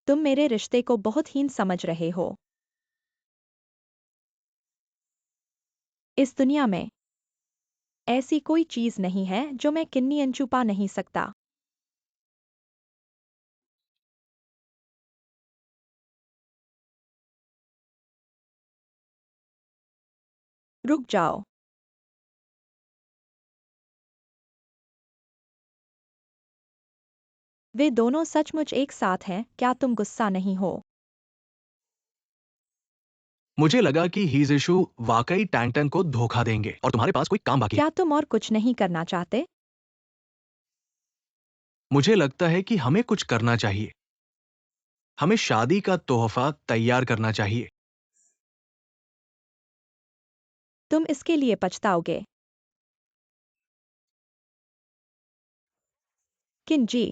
[SPEAKER 3] तुम मेरे रिश्ते को बहुत हीन समझ रहे हो। इस दुनिया में ऐसी कोई चीज नहीं है जो मैं किन्नी छुपा नहीं सकता। रुक जाओ। वे दोनों सचमुच एक साथ हैं, क्या तुम गुस्सा नहीं हो?
[SPEAKER 2] मुझे लगा कि हीज इशू वाकई टैंटन को धोखा देंगे और तुम्हारे पास कोई काम बाकी है।
[SPEAKER 3] क्या तुम और कुछ नहीं करना चाहते?
[SPEAKER 2] मुझे लगता है कि हमें कुछ करना चाहिए। हमें शादी का तोहफा तैयार करना चाहिए।
[SPEAKER 3] तुम इसके लिए पछताओगे। किंजी।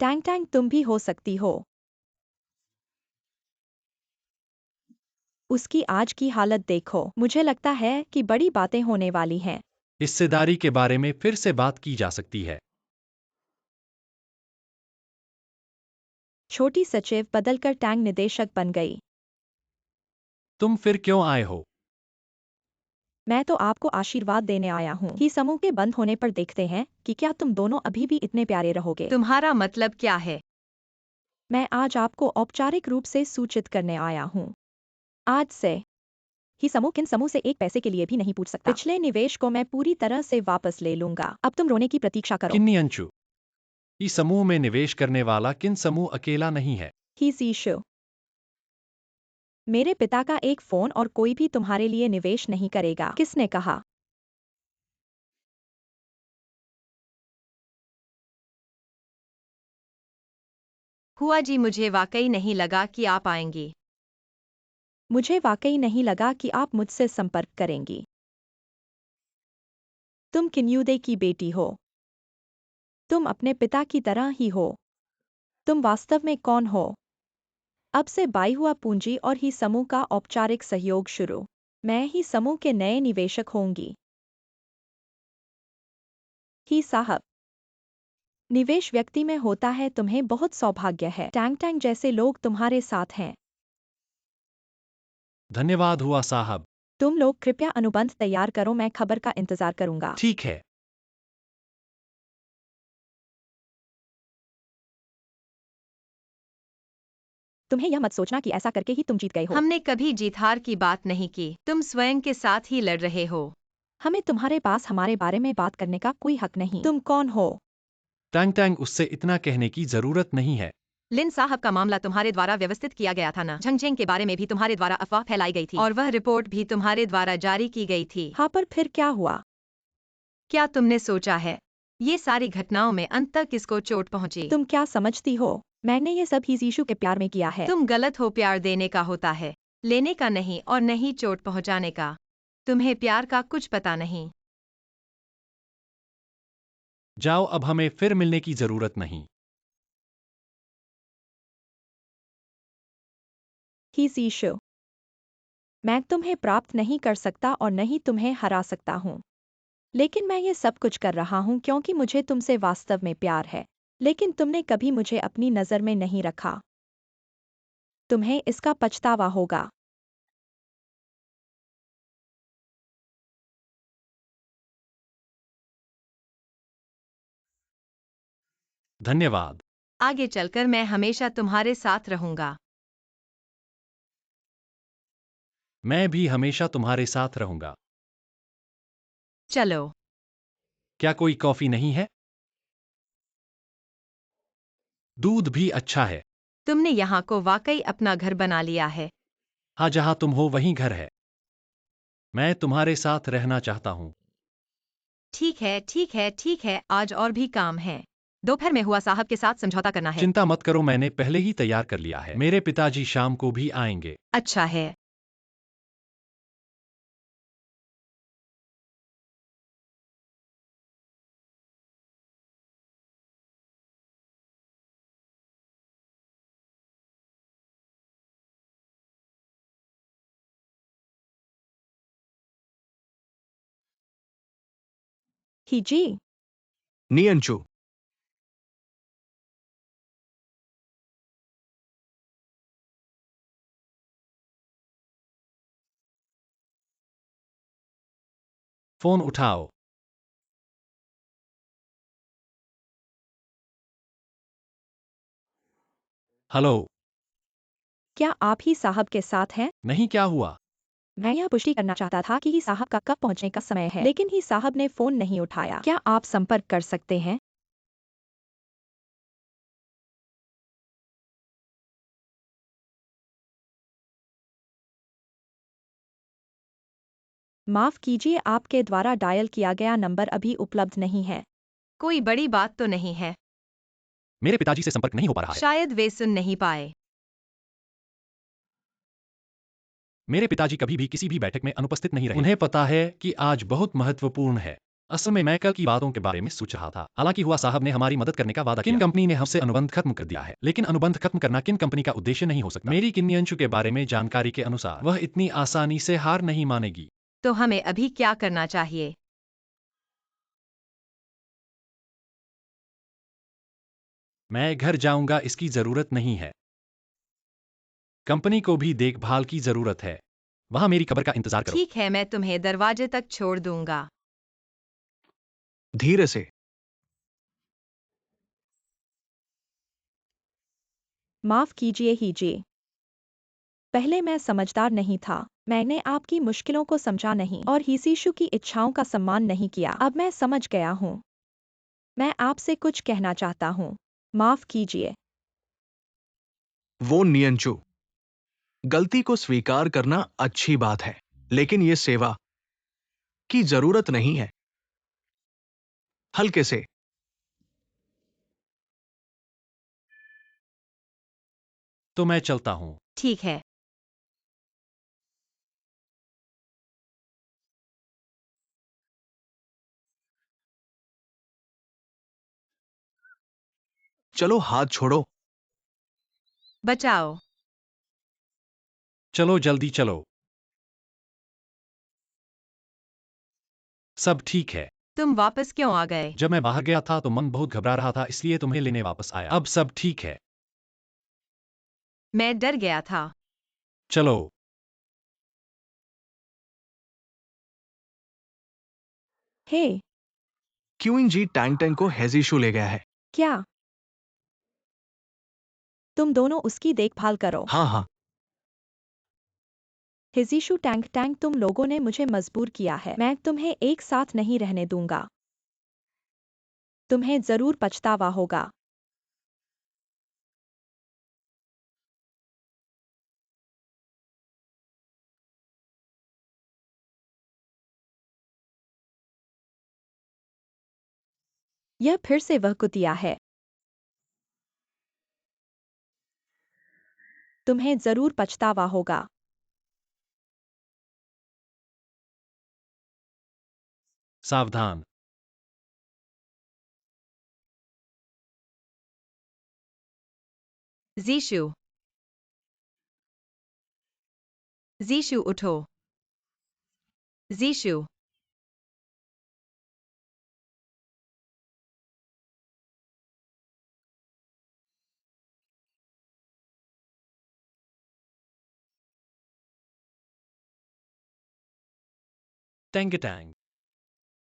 [SPEAKER 3] टैंग टैंग, तुम भी हो सकती हो। उसकी आज की हालत देखो, मुझे लगता है कि बड़ी बातें होने वाली हैं।
[SPEAKER 4] हिस्सेदारी के बारे में फिर से बात की जा सकती है।
[SPEAKER 3] छोटी सचिव बदलकर टैंग निदेशक बन गई।
[SPEAKER 4] तुम फिर क्यों आए हो?
[SPEAKER 3] मैं तो आपको आशीर्वाद देने आया हूँ कि समूह के बंद होने पर देखते हैं कि क्या तुम दोनों अभी भी इतने प्यारे रहोगे।
[SPEAKER 1] तुम्हारा मतलब क्या है?
[SPEAKER 3] मैं आज आपको औपचारिक रूप से सूचित करने आया हूँ। आज से ही समूह किन समूह से एक पैसे के लिए भी नहीं पूछ सकता। पिछले निवेश को मैं पूरी तरह से वापस ले लूंगा। अब तुम रोने की प्रतीक्षा करो।
[SPEAKER 4] किन्नी अंशु। इस समूह में निवेश करने वाला किन समूह अकेला नहीं है।
[SPEAKER 3] ही सीशो। मेरे पिता का एक फोन और कोई भी तुम्हारे लिए निवेश नहीं करेगा। किसने कहा?
[SPEAKER 1] हुआ जी, मुझे वाकई नहीं लगा कि आप आएंगी।
[SPEAKER 3] मुझे वाकई नहीं लगा कि आप मुझसे संपर्क करेंगी। तुम किन्युदे की बेटी हो। तुम अपने पिता की तरह ही हो। तुम वास्तव में कौन हो? अब से बाई हुआ पूंजी और ही समूह का औपचारिक सहयोग शुरू। मैं ही समूह के नए निवेशक होंगी। ही साहब। निवेश व्यक्ति में होता है, तुम्हें बहुत सौभाग्य है। टैंग टैंग जैसे लोग तुम्हारे साथ हैं।
[SPEAKER 4] धन्यवाद हुआ साहब।
[SPEAKER 3] तुम लोग कृपया अनुबंध तैयार करो, मैं खबर का इंतजार करूंगा।
[SPEAKER 4] ठीक है।
[SPEAKER 3] तुम्हें यह मत सोचना कि ऐसा करके ही तुम जीत गए हो।
[SPEAKER 1] हमने कभी जीत हार की बात नहीं की, तुम स्वयं के साथ ही लड़ रहे हो।
[SPEAKER 3] हमें तुम्हारे पास हमारे बारे में बात करने का कोई हक नहीं। तुम कौन हो?
[SPEAKER 4] टैंग टैंग, उससे इतना कहने की जरूरत नहीं है।
[SPEAKER 1] लिन साहब का मामला तुम्हारे द्वारा व्यवस्थित किया गया था ना। झंगझेंग के बारे में भी तुम्हारे द्वारा अफवाह फैलाई गई थी और वह रिपोर्ट भी तुम्हारे द्वारा जारी की गई थी।
[SPEAKER 3] हाँ, पर फिर क्या हुआ?
[SPEAKER 1] क्या तुमने सोचा है ये सारी घटनाओं में अंत तक किसको चोट पहुंची?
[SPEAKER 3] तुम क्या समझती हो? मैंने ये सब ही यीशु के प्यार में किया है।
[SPEAKER 1] तुम गलत हो, प्यार देने का होता है, लेने का नहीं, और नहीं चोट पहुंचाने का। तुम्हें प्यार का कुछ पता नहीं।
[SPEAKER 4] जाओ, अब हमें फिर मिलने की जरूरत नहीं।
[SPEAKER 3] ही यीशु। मैं तुम्हें प्राप्त नहीं कर सकता और नहीं तुम्हें हरा सकता हूँ। लेकिन मैं ये सब कुछ कर रहा हूँ क्योंकि मुझे तुमसे वास्तव में प्यार है। लेकिन तुमने कभी मुझे अपनी नज़र में नहीं रखा। तुम्हें इसका पछतावा होगा।
[SPEAKER 4] धन्यवाद।
[SPEAKER 1] आगे चलकर मैं हमेशा तुम्हारे साथ रहूंगा।
[SPEAKER 4] मैं भी हमेशा तुम्हारे साथ रहूंगा।
[SPEAKER 1] चलो।
[SPEAKER 4] क्या कोई कॉफी नहीं है? दूध भी अच्छा है।
[SPEAKER 1] तुमने यहाँ को वाकई अपना घर बना लिया है।
[SPEAKER 4] हाँ, जहाँ तुम हो वहीं घर है। मैं तुम्हारे साथ रहना चाहता हूँ।
[SPEAKER 1] ठीक है, ठीक है, ठीक है, आज और भी काम है। दोपहर में हुआ साहब के साथ समझौता करना है।
[SPEAKER 4] चिंता मत करो, मैंने पहले ही तैयार कर लिया है। मेरे पिताजी शाम को भी आएंगे।
[SPEAKER 1] अच्छा है।
[SPEAKER 3] ही जी।
[SPEAKER 2] नियंचू,
[SPEAKER 4] फोन उठाओ। हेलो।
[SPEAKER 3] क्या आप ही साहब के साथ हैं?
[SPEAKER 4] नहीं, क्या हुआ?
[SPEAKER 3] मैं यह पुष्टि करना चाहता था कि ही साहब का कब पहुंचने का समय है, लेकिन ही साहब ने फोन नहीं उठाया। क्या आप संपर्क कर सकते हैं? माफ कीजिए, आपके द्वारा डायल किया गया नंबर अभी उपलब्ध नहीं है।
[SPEAKER 1] कोई बड़ी बात तो नहीं है।
[SPEAKER 4] मेरे पिताजी से संपर्क नहीं हो पा रहा है।
[SPEAKER 1] शायद वे सुन नहीं पाए।
[SPEAKER 4] मेरे पिताजी कभी भी किसी भी बैठक में अनुपस्थित नहीं रहे। उन्हें पता है कि आज बहुत महत्वपूर्ण है। असल में मैं कल की बातों के बारे में सोच रहा था। हालांकि हुआ साहब ने हमारी मदद करने का वादा किया। किन कंपनी ने हमसे अनुबंध खत्म कर दिया है, लेकिन अनुबंध खत्म करना किन कंपनी का उद्देश्य नहीं हो सकता। मेरी किन्नियंशु के बारे में जानकारी के अनुसार वह इतनी आसानी से हार नहीं मानेगी।
[SPEAKER 1] तो हमें अभी क्या करना चाहिए?
[SPEAKER 4] मैं घर जाऊंगा, इसकी जरूरत नहीं है। कंपनी को भी देखभाल की जरूरत है। वहां मेरी खबर का इंतजार करो।
[SPEAKER 1] ठीक है, मैं तुम्हें दरवाजे तक छोड़ दूंगा।
[SPEAKER 2] धीरे से।
[SPEAKER 3] माफ कीजिए ही जी। पहले मैं समझदार नहीं था। मैंने आपकी मुश्किलों को समझा नहीं और यीशु की इच्छाओं का सम्मान नहीं किया। अब मैं समझ गया हूँ। मैं आपसे कुछ कहना चाहता हूँ। माफ कीजिए।
[SPEAKER 2] वो नियंचू, गलती को स्वीकार करना अच्छी बात है, लेकिन ये सेवा की जरूरत नहीं है। हल्के से।
[SPEAKER 4] तो मैं चलता हूँ।
[SPEAKER 1] ठीक है।
[SPEAKER 2] चलो हाथ छोड़ो।
[SPEAKER 1] बचाओ।
[SPEAKER 4] चलो जल्दी चलो। सब ठीक है।
[SPEAKER 1] तुम वापस क्यों आ गए?
[SPEAKER 4] जब मैं बाहर गया था तो मन बहुत घबरा रहा था, इसलिए तुम्हें लेने वापस आया। अब सब ठीक है।
[SPEAKER 1] मैं डर गया था।
[SPEAKER 4] चलो।
[SPEAKER 3] हे,
[SPEAKER 2] क्यूइंग जी टैंग टैंग को हेजिशु ले गया है।
[SPEAKER 3] क्या? तुम दोनों उसकी देखभाल करो।
[SPEAKER 2] हाँ हाँ।
[SPEAKER 3] हिजिशु टैंक टैंक, तुम लोगों ने मुझे मजबूर किया है। मैं तुम्हें एक साथ नहीं रहने दूंगा। तुम्हें जरूर पछतावा होगा। यह फिर से वह कुतिया है। तुम्हें जरूर पछतावा होगा।
[SPEAKER 4] सावधान।
[SPEAKER 1] जीशु। जीशु उठो। जीशु।
[SPEAKER 4] Tang Tang.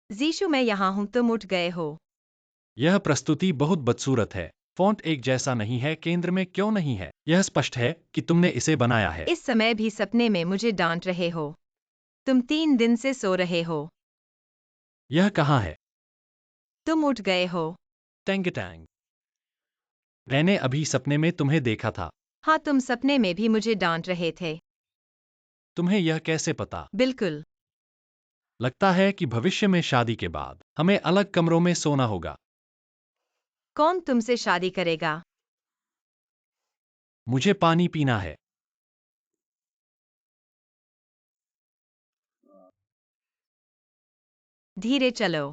[SPEAKER 1] जीशु, मैं यहाँ हूँ, तुम उठ गए हो।
[SPEAKER 4] यह प्रस्तुति बहुत बदसूरत है। फॉन्ट एक जैसा नहीं है, केंद्र में क्यों नहीं है? यह स्पष्ट है कि तुमने इसे बनाया है।
[SPEAKER 1] इस समय भी सपने में मुझे डांट रहे हो। तुम 3 दिन से सो रहे हो।
[SPEAKER 4] यह कहाँ है?
[SPEAKER 1] तुम उठ गए हो।
[SPEAKER 4] Tang Tang. मैंने अभी सपने में तुम्हें देखा था।
[SPEAKER 1] हाँ, तुम सपने में भी मुझे डांट रहे थे।
[SPEAKER 4] तुम्हें यह कैसे पता?
[SPEAKER 1] बिल्कुल।
[SPEAKER 4] लगता है कि भविष्य में शादी के बाद हमें अलग कमरों में सोना होगा।
[SPEAKER 1] कौन तुमसे शादी करेगा?
[SPEAKER 4] मुझे पानी पीना है।
[SPEAKER 1] धीरे चलो।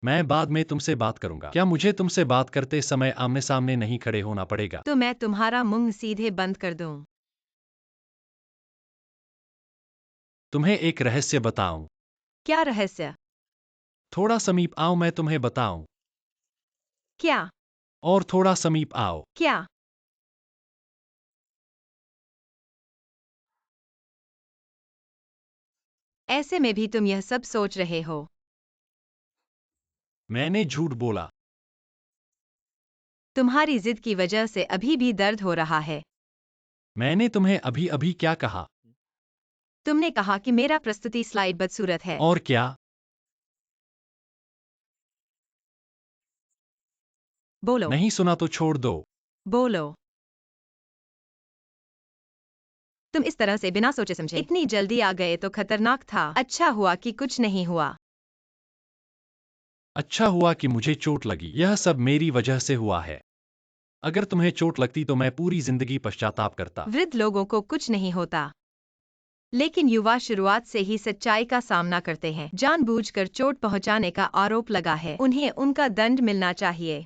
[SPEAKER 4] मैं बाद में तुमसे बात करूंगा। क्या मुझे तुमसे बात करते समय आमने सामने नहीं खड़े होना पड़ेगा?
[SPEAKER 1] तो मैं तुम्हारा मुंह सीधे बंद कर दूं?
[SPEAKER 4] तुम्हें एक रहस्य बताऊं?
[SPEAKER 1] क्या रहस्य?
[SPEAKER 4] थोड़ा समीप आओ, मैं तुम्हें बताऊं।
[SPEAKER 1] क्या?
[SPEAKER 4] और थोड़ा समीप आओ।
[SPEAKER 1] क्या? ऐसे में भी तुम यह सब सोच रहे हो?
[SPEAKER 4] मैंने झूठ बोला।
[SPEAKER 1] तुम्हारी जिद की वजह से अभी भी दर्द हो रहा है।
[SPEAKER 4] मैंने तुम्हें अभी अभी क्या कहा?
[SPEAKER 1] तुमने कहा कि मेरा प्रस्तुति स्लाइड बदसूरत है।
[SPEAKER 4] और क्या?
[SPEAKER 1] बोलो।
[SPEAKER 4] नहीं सुना तो छोड़ दो।
[SPEAKER 1] बोलो। तुम इस तरह से बिना सोचे समझे इतनी जल्दी आ गए तो खतरनाक था। अच्छा हुआ कि कुछ नहीं हुआ।
[SPEAKER 4] अच्छा हुआ कि मुझे चोट लगी। यह सब मेरी वजह से हुआ है। अगर तुम्हें चोट लगती तो मैं पूरी जिंदगी पश्चाताप करता।
[SPEAKER 1] वृद्ध लोगों को कुछ नहीं होता, लेकिन युवा शुरुआत से ही सच्चाई का सामना करते हैं। जानबूझकर चोट पहुंचाने का आरोप लगा है। उन्हें उनका दंड मिलना चाहिए।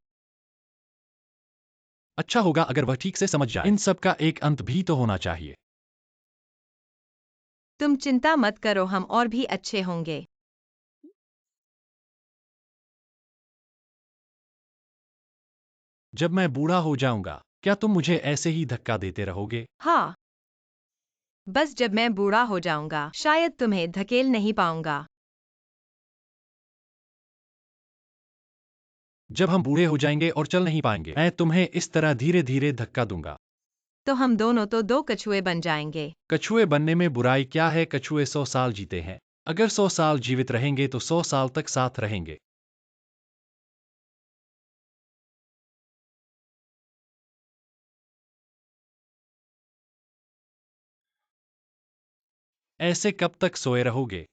[SPEAKER 4] अच्छा होगा अगर वह ठीक से समझ जाए। इन सब का एक अंत भी तो होना चाहिए।
[SPEAKER 1] तुम चिंता मत करो, हम और भी अच्छे होंगे।
[SPEAKER 4] जब मैं बूढ़ा हो जाऊंगा, क्या तुम मुझे ऐसे ही धक्का देते रहोगे?
[SPEAKER 1] हाँ, बस जब मैं बूढ़ा हो जाऊंगा शायद तुम्हें धकेल नहीं पाऊंगा।
[SPEAKER 4] जब हम बूढ़े हो जाएंगे और चल नहीं पाएंगे, मैं तुम्हें इस तरह धीरे धीरे धक्का दूंगा।
[SPEAKER 1] तो हम दोनों तो 2 कछुए बन जाएंगे।
[SPEAKER 4] कछुए बनने में बुराई क्या है? कछुए 100 साल जीते हैं। अगर 100 साल जीवित रहेंगे तो 100 साल तक साथ रहेंगे। ऐसे कब तक सोए रहोगे?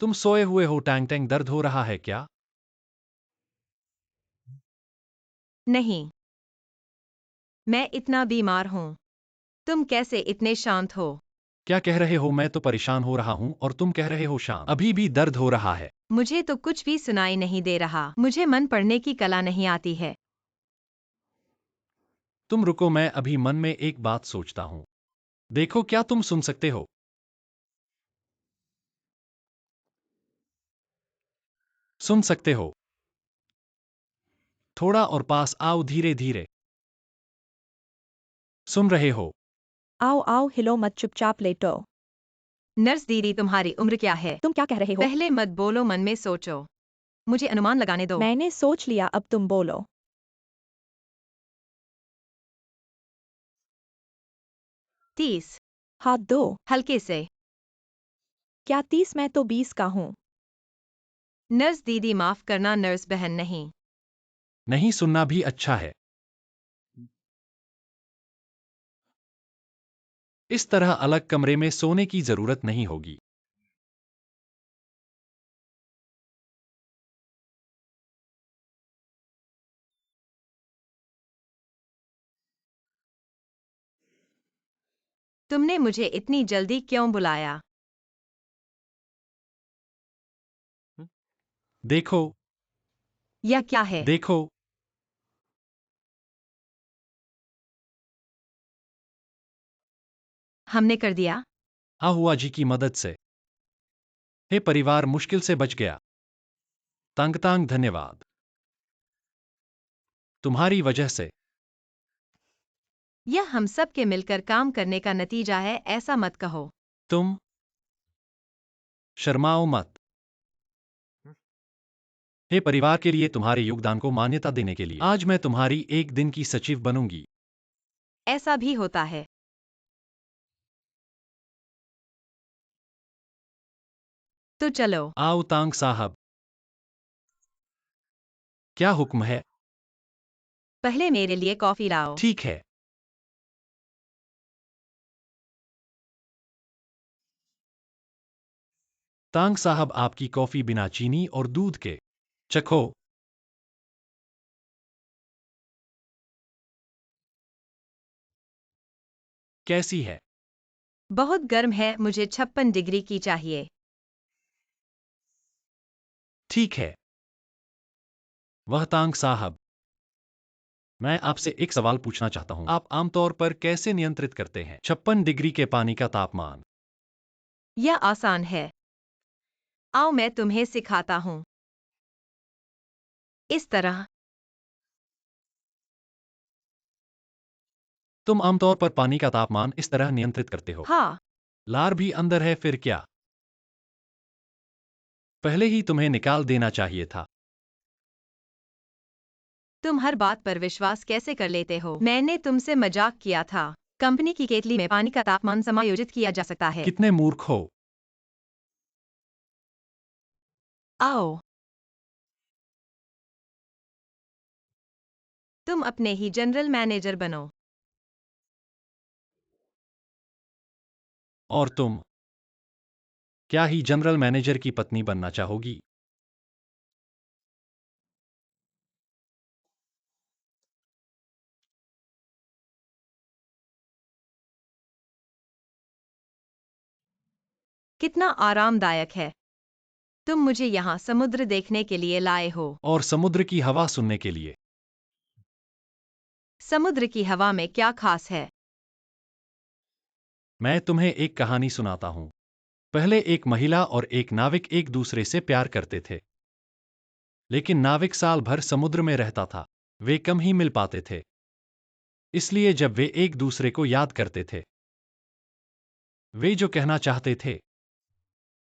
[SPEAKER 4] तुम सोए हुए हो? टैंग टैंग, दर्द हो रहा है क्या?
[SPEAKER 1] नहीं, मैं इतना बीमार हूँ। तुम कैसे इतने शांत हो?
[SPEAKER 4] क्या कह रहे हो? मैं तो परेशान हो रहा हूं और तुम कह रहे हो शांत। अभी भी दर्द हो रहा है।
[SPEAKER 1] मुझे तो कुछ भी सुनाई नहीं दे रहा। मुझे मन पढ़ने की कला नहीं आती है।
[SPEAKER 4] तुम रुको, मैं अभी मन में एक बात सोचता हूं। देखो, क्या तुम सुन सकते हो? सुन सकते हो? थोड़ा और पास आओ, धीरे धीरे। सुन रहे हो?
[SPEAKER 3] आओ आओ, हिलो मत, चुपचाप लेटो।
[SPEAKER 1] नर्स दीदी, तुम्हारी उम्र क्या है?
[SPEAKER 3] तुम क्या कह रहे हो?
[SPEAKER 1] पहले मत बोलो, मन में सोचो। मुझे अनुमान लगाने दो।
[SPEAKER 3] मैंने सोच लिया, अब तुम बोलो।
[SPEAKER 1] 30।
[SPEAKER 3] हाथ दो।
[SPEAKER 1] हल्के से।
[SPEAKER 3] क्या 30? मैं तो 20 का हूँ।
[SPEAKER 1] नर्स दीदी, माफ करना, नर्स बहन नहीं।
[SPEAKER 4] नहीं सुनना भी अच्छा है। इस तरह अलग कमरे में सोने की जरूरत नहीं होगी।
[SPEAKER 1] तुमने मुझे इतनी जल्दी क्यों बुलाया?
[SPEAKER 4] देखो,
[SPEAKER 1] यह क्या है?
[SPEAKER 4] देखो।
[SPEAKER 1] हमने कर दिया।
[SPEAKER 4] आहुआ जी की मदद से। हे परिवार, मुश्किल से बच गया। तांग तांग, धन्यवाद। तुम्हारी वजह से।
[SPEAKER 1] यह हम सब के मिलकर काम करने का नतीजा है, ऐसा मत कहो।
[SPEAKER 4] तुम शर्माओ मत। हे परिवार, के लिए तुम्हारे योगदान को मान्यता देने के लिए आज मैं तुम्हारी एक दिन की सचिव बनूंगी।
[SPEAKER 1] ऐसा भी होता है। तो चलो।
[SPEAKER 4] आओ तांग साहब, क्या हुक्म है?
[SPEAKER 1] पहले मेरे लिए कॉफी लाओ।
[SPEAKER 4] ठीक है। तांग साहब, आपकी कॉफी बिना चीनी और दूध के। चखो। कैसी है?
[SPEAKER 1] बहुत गर्म है, मुझे 56 डिग्री की चाहिए।
[SPEAKER 4] ठीक है। वह तांग साहब, मैं आपसे एक सवाल पूछना चाहता हूं। आप आमतौर पर कैसे नियंत्रित करते हैं 56 डिग्री के पानी का तापमान?
[SPEAKER 1] यह आसान है। आओ मैं तुम्हें सिखाता हूँ। इस तरह।
[SPEAKER 4] तुम आमतौर पर पानी का तापमान इस तरह नियंत्रित करते हो?
[SPEAKER 1] हाँ।
[SPEAKER 4] लार भी अंदर है, फिर क्या? पहले ही तुम्हें निकाल देना चाहिए था।
[SPEAKER 1] तुम हर बात पर विश्वास कैसे कर लेते हो? मैंने तुमसे मजाक किया था। कंपनी की केतली में पानी का तापमान समायोजित किया जा सकता है।
[SPEAKER 4] कितने मूर्ख हो।
[SPEAKER 1] आओ। तुम अपने ही जनरल मैनेजर बनो।
[SPEAKER 4] और तुम क्या ही जनरल मैनेजर की पत्नी बनना चाहोगी?
[SPEAKER 1] कितना आरामदायक है। तुम मुझे यहाँ समुद्र देखने के लिए लाए हो।
[SPEAKER 4] और समुद्र की हवा सुनने के लिए।
[SPEAKER 1] समुद्र की हवा में क्या खास है?
[SPEAKER 4] मैं तुम्हें एक कहानी सुनाता हूं। पहले एक महिला और एक नाविक एक दूसरे से प्यार करते थे। लेकिन नाविक साल भर समुद्र में रहता था। वे कम ही मिल पाते थे। इसलिए जब वे एक दूसरे को याद करते थे, वे जो कहना चाहते थे,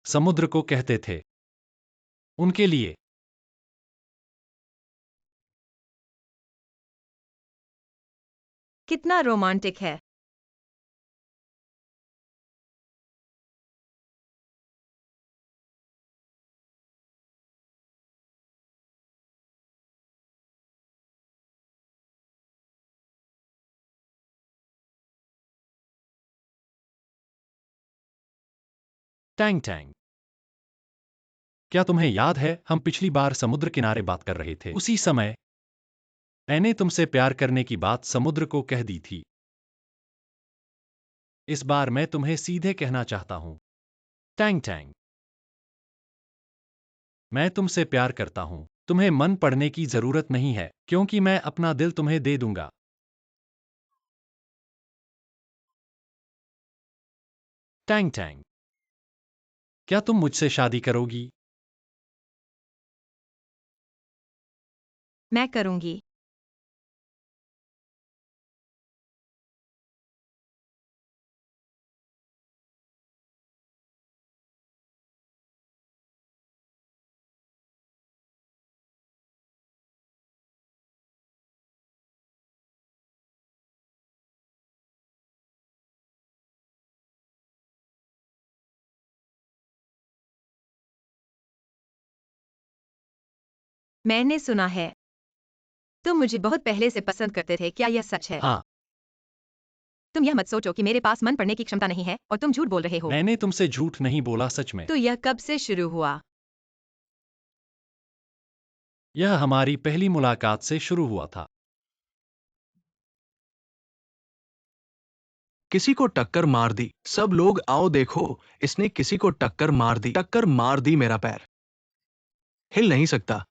[SPEAKER 4] समुद्र को कहते थे। उनके लिए
[SPEAKER 1] कितना रोमांटिक है।
[SPEAKER 4] Tang Tang. क्या तुम्हें याद है हम पिछली बार समुद्र किनारे बात कर रहे थे? उसी समय मैंने तुमसे प्यार करने की बात समुद्र को कह दी थी। इस बार मैं तुम्हें सीधे कहना चाहता हूं। Tang Tang. मैं तुमसे प्यार करता हूं। तुम्हें मन पढ़ने की जरूरत नहीं है, क्योंकि मैं अपना दिल तुम्हें दे दूंगा। Tang Tang. क्या तुम मुझसे शादी करोगी?
[SPEAKER 1] मैं करूंगी। मैंने सुना है तुम मुझे बहुत पहले से पसंद करते थे, क्या यह सच है?
[SPEAKER 4] हाँ।
[SPEAKER 1] तुम यह मत सोचो कि मेरे पास मन पढ़ने की क्षमता नहीं है और तुम झूठ बोल रहे हो।
[SPEAKER 4] मैंने तुमसे झूठ नहीं बोला, सच में।
[SPEAKER 1] तो यह कब से शुरू हुआ?
[SPEAKER 4] यह हमारी पहली मुलाकात से शुरू हुआ था।
[SPEAKER 2] किसी को टक्कर मार दी। सब लोग आओ देखो, इसने किसी को टक्कर मार दी। टक्कर मार दी, मेरा पैर हिल नहीं सकता।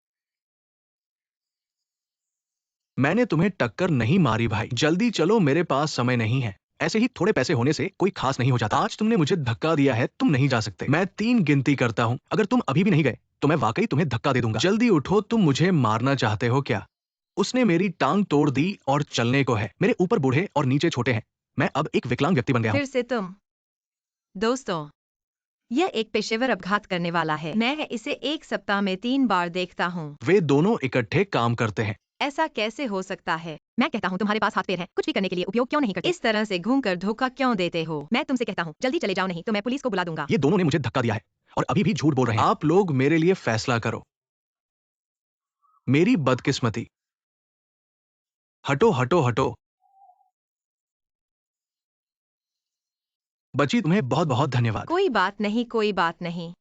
[SPEAKER 2] मैंने तुम्हें टक्कर नहीं मारी भाई, जल्दी चलो, मेरे पास समय नहीं है। ऐसे ही थोड़े पैसे होने से कोई खास नहीं हो जाता। आज तुमने मुझे धक्का दिया है, तुम नहीं जा सकते। मैं 3 गिनती करता हूं, अगर तुम अभी भी नहीं गए तो मैं वाकई तुम्हें धक्का दे दूंगा। जल्दी उठो, तुम मुझे मारना चाहते हो क्या? उसने मेरी टांग तोड़ दी और चलने को है। मेरे ऊपर बूढ़े और नीचे छोटे हैं। मैं अब एक विकलांग व्यक्ति बन गया हूं।
[SPEAKER 1] फिर से तुम। दोस्तों, यह एक पेशेवर अपघात करने वाला है। मैं इसे एक सप्ताह में 3 बार देखता हूँ।
[SPEAKER 2] वे दोनों इकट्ठे काम करते हैं।
[SPEAKER 1] ऐसा कैसे हो सकता है? मैं कहता हूँ तुम्हारे पास हाथ पैर है, कुछ भी करने के लिए उपयोग क्यों नहीं करते? इस तरह से घूमकर धोखा क्यों देते हो? मैं तुमसे कहता हूँ जल्दी चले जाओ, नहीं तो मैं पुलिस को बुला दूंगा।
[SPEAKER 2] ये दोनों ने मुझे धक्का दिया है और अभी भी झूठ बोल रहे हैं। आप लोग मेरे लिए फैसला करो। मेरी बदकिस्मती। हटो हटो हटो। बची, तुम्हें बहुत बहुत धन्यवाद।
[SPEAKER 1] कोई बात नहीं, कोई बात नहीं।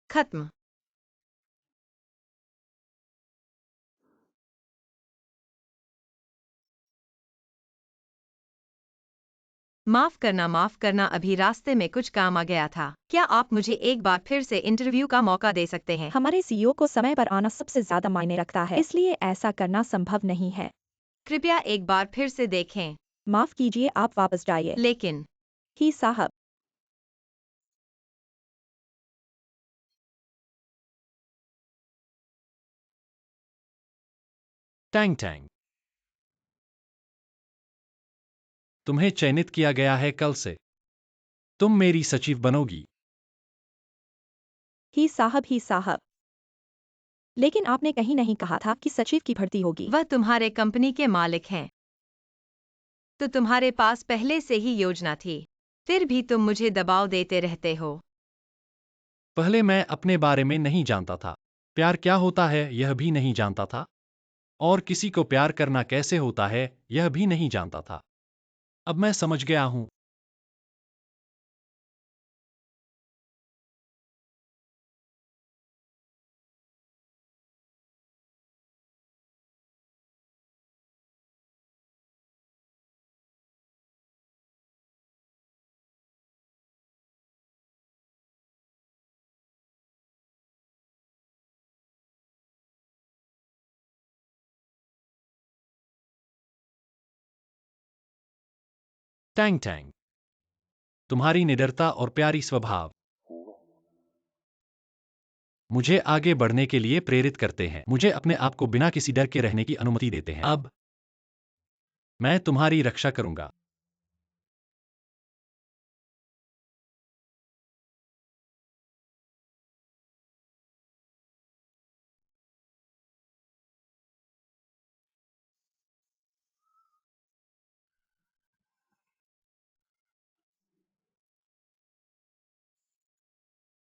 [SPEAKER 1] खत्म। माफ करना, अभी रास्ते में कुछ काम आ गया था। क्या आप मुझे एक बार फिर से इंटरव्यू का मौका दे सकते हैं?
[SPEAKER 3] हमारे सीईओ को समय पर आना सबसे ज्यादा मायने रखता है, इसलिए ऐसा करना संभव नहीं है।
[SPEAKER 1] कृपया एक बार फिर से देखें।
[SPEAKER 3] माफ कीजिए, आप वापस जाइए।
[SPEAKER 1] लेकिन
[SPEAKER 3] ही साहब।
[SPEAKER 4] Tang Tang. तुम्हें चयनित किया गया है कल से। तुम मेरी सचिव बनोगी।
[SPEAKER 3] ही साहब, ही साहब। लेकिन आपने कहीं नहीं कहा था कि सचिव की भर्ती होगी।
[SPEAKER 1] वह तुम्हारे कंपनी के मालिक हैं, तो तुम्हारे पास पहले से ही योजना थी। फिर भी तुम मुझे दबाव देते रहते हो।
[SPEAKER 4] पहले मैं अपने बारे में नहीं जानता था। प्यार क्या होता है यह भी नहीं जानता था। और किसी को प्यार करना कैसे होता है यह भी नहीं जानता था। अब मैं समझ गया हूं। Tang Tang. तुम्हारी निडरता और प्यारी स्वभाव मुझे आगे बढ़ने के लिए प्रेरित करते हैं। मुझे अपने आप को बिना किसी डर के रहने की अनुमति देते हैं। अब मैं तुम्हारी रक्षा करूंगा।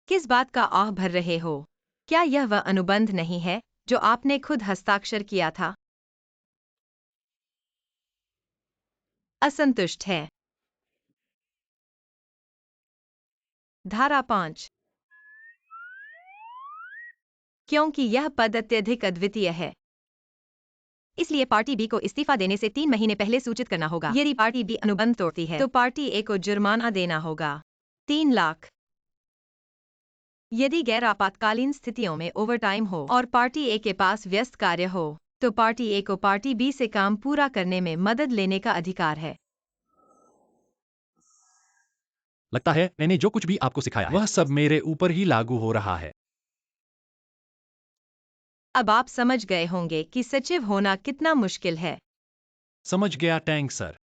[SPEAKER 1] किस बात का आह भर रहे हो? क्या यह वह अनुबंध नहीं है जो आपने खुद हस्ताक्षर किया था? असंतुष्ट है। धारा 5। क्योंकि यह पद अत्यधिक अद्वितीय है। इसलिए पार्टी बी को इस्तीफा देने से 3 महीने पहले सूचित करना होगा। यदि पार्टी बी अनुबंध तोड़ती है तो पार्टी ए को जुर्माना देना होगा 3 लाख। यदि गैर आपातकालीन स्थितियों में ओवरटाइम हो और पार्टी ए के पास व्यस्त कार्य हो तो पार्टी ए को पार्टी बी से काम पूरा करने में मदद लेने का अधिकार है।
[SPEAKER 4] लगता है मैंने जो कुछ भी आपको सिखाया वह सब मेरे ऊपर ही लागू हो रहा है।
[SPEAKER 1] अब आप समझ गए होंगे कि सचिव होना कितना मुश्किल है।
[SPEAKER 4] समझ गया, टैंक सर।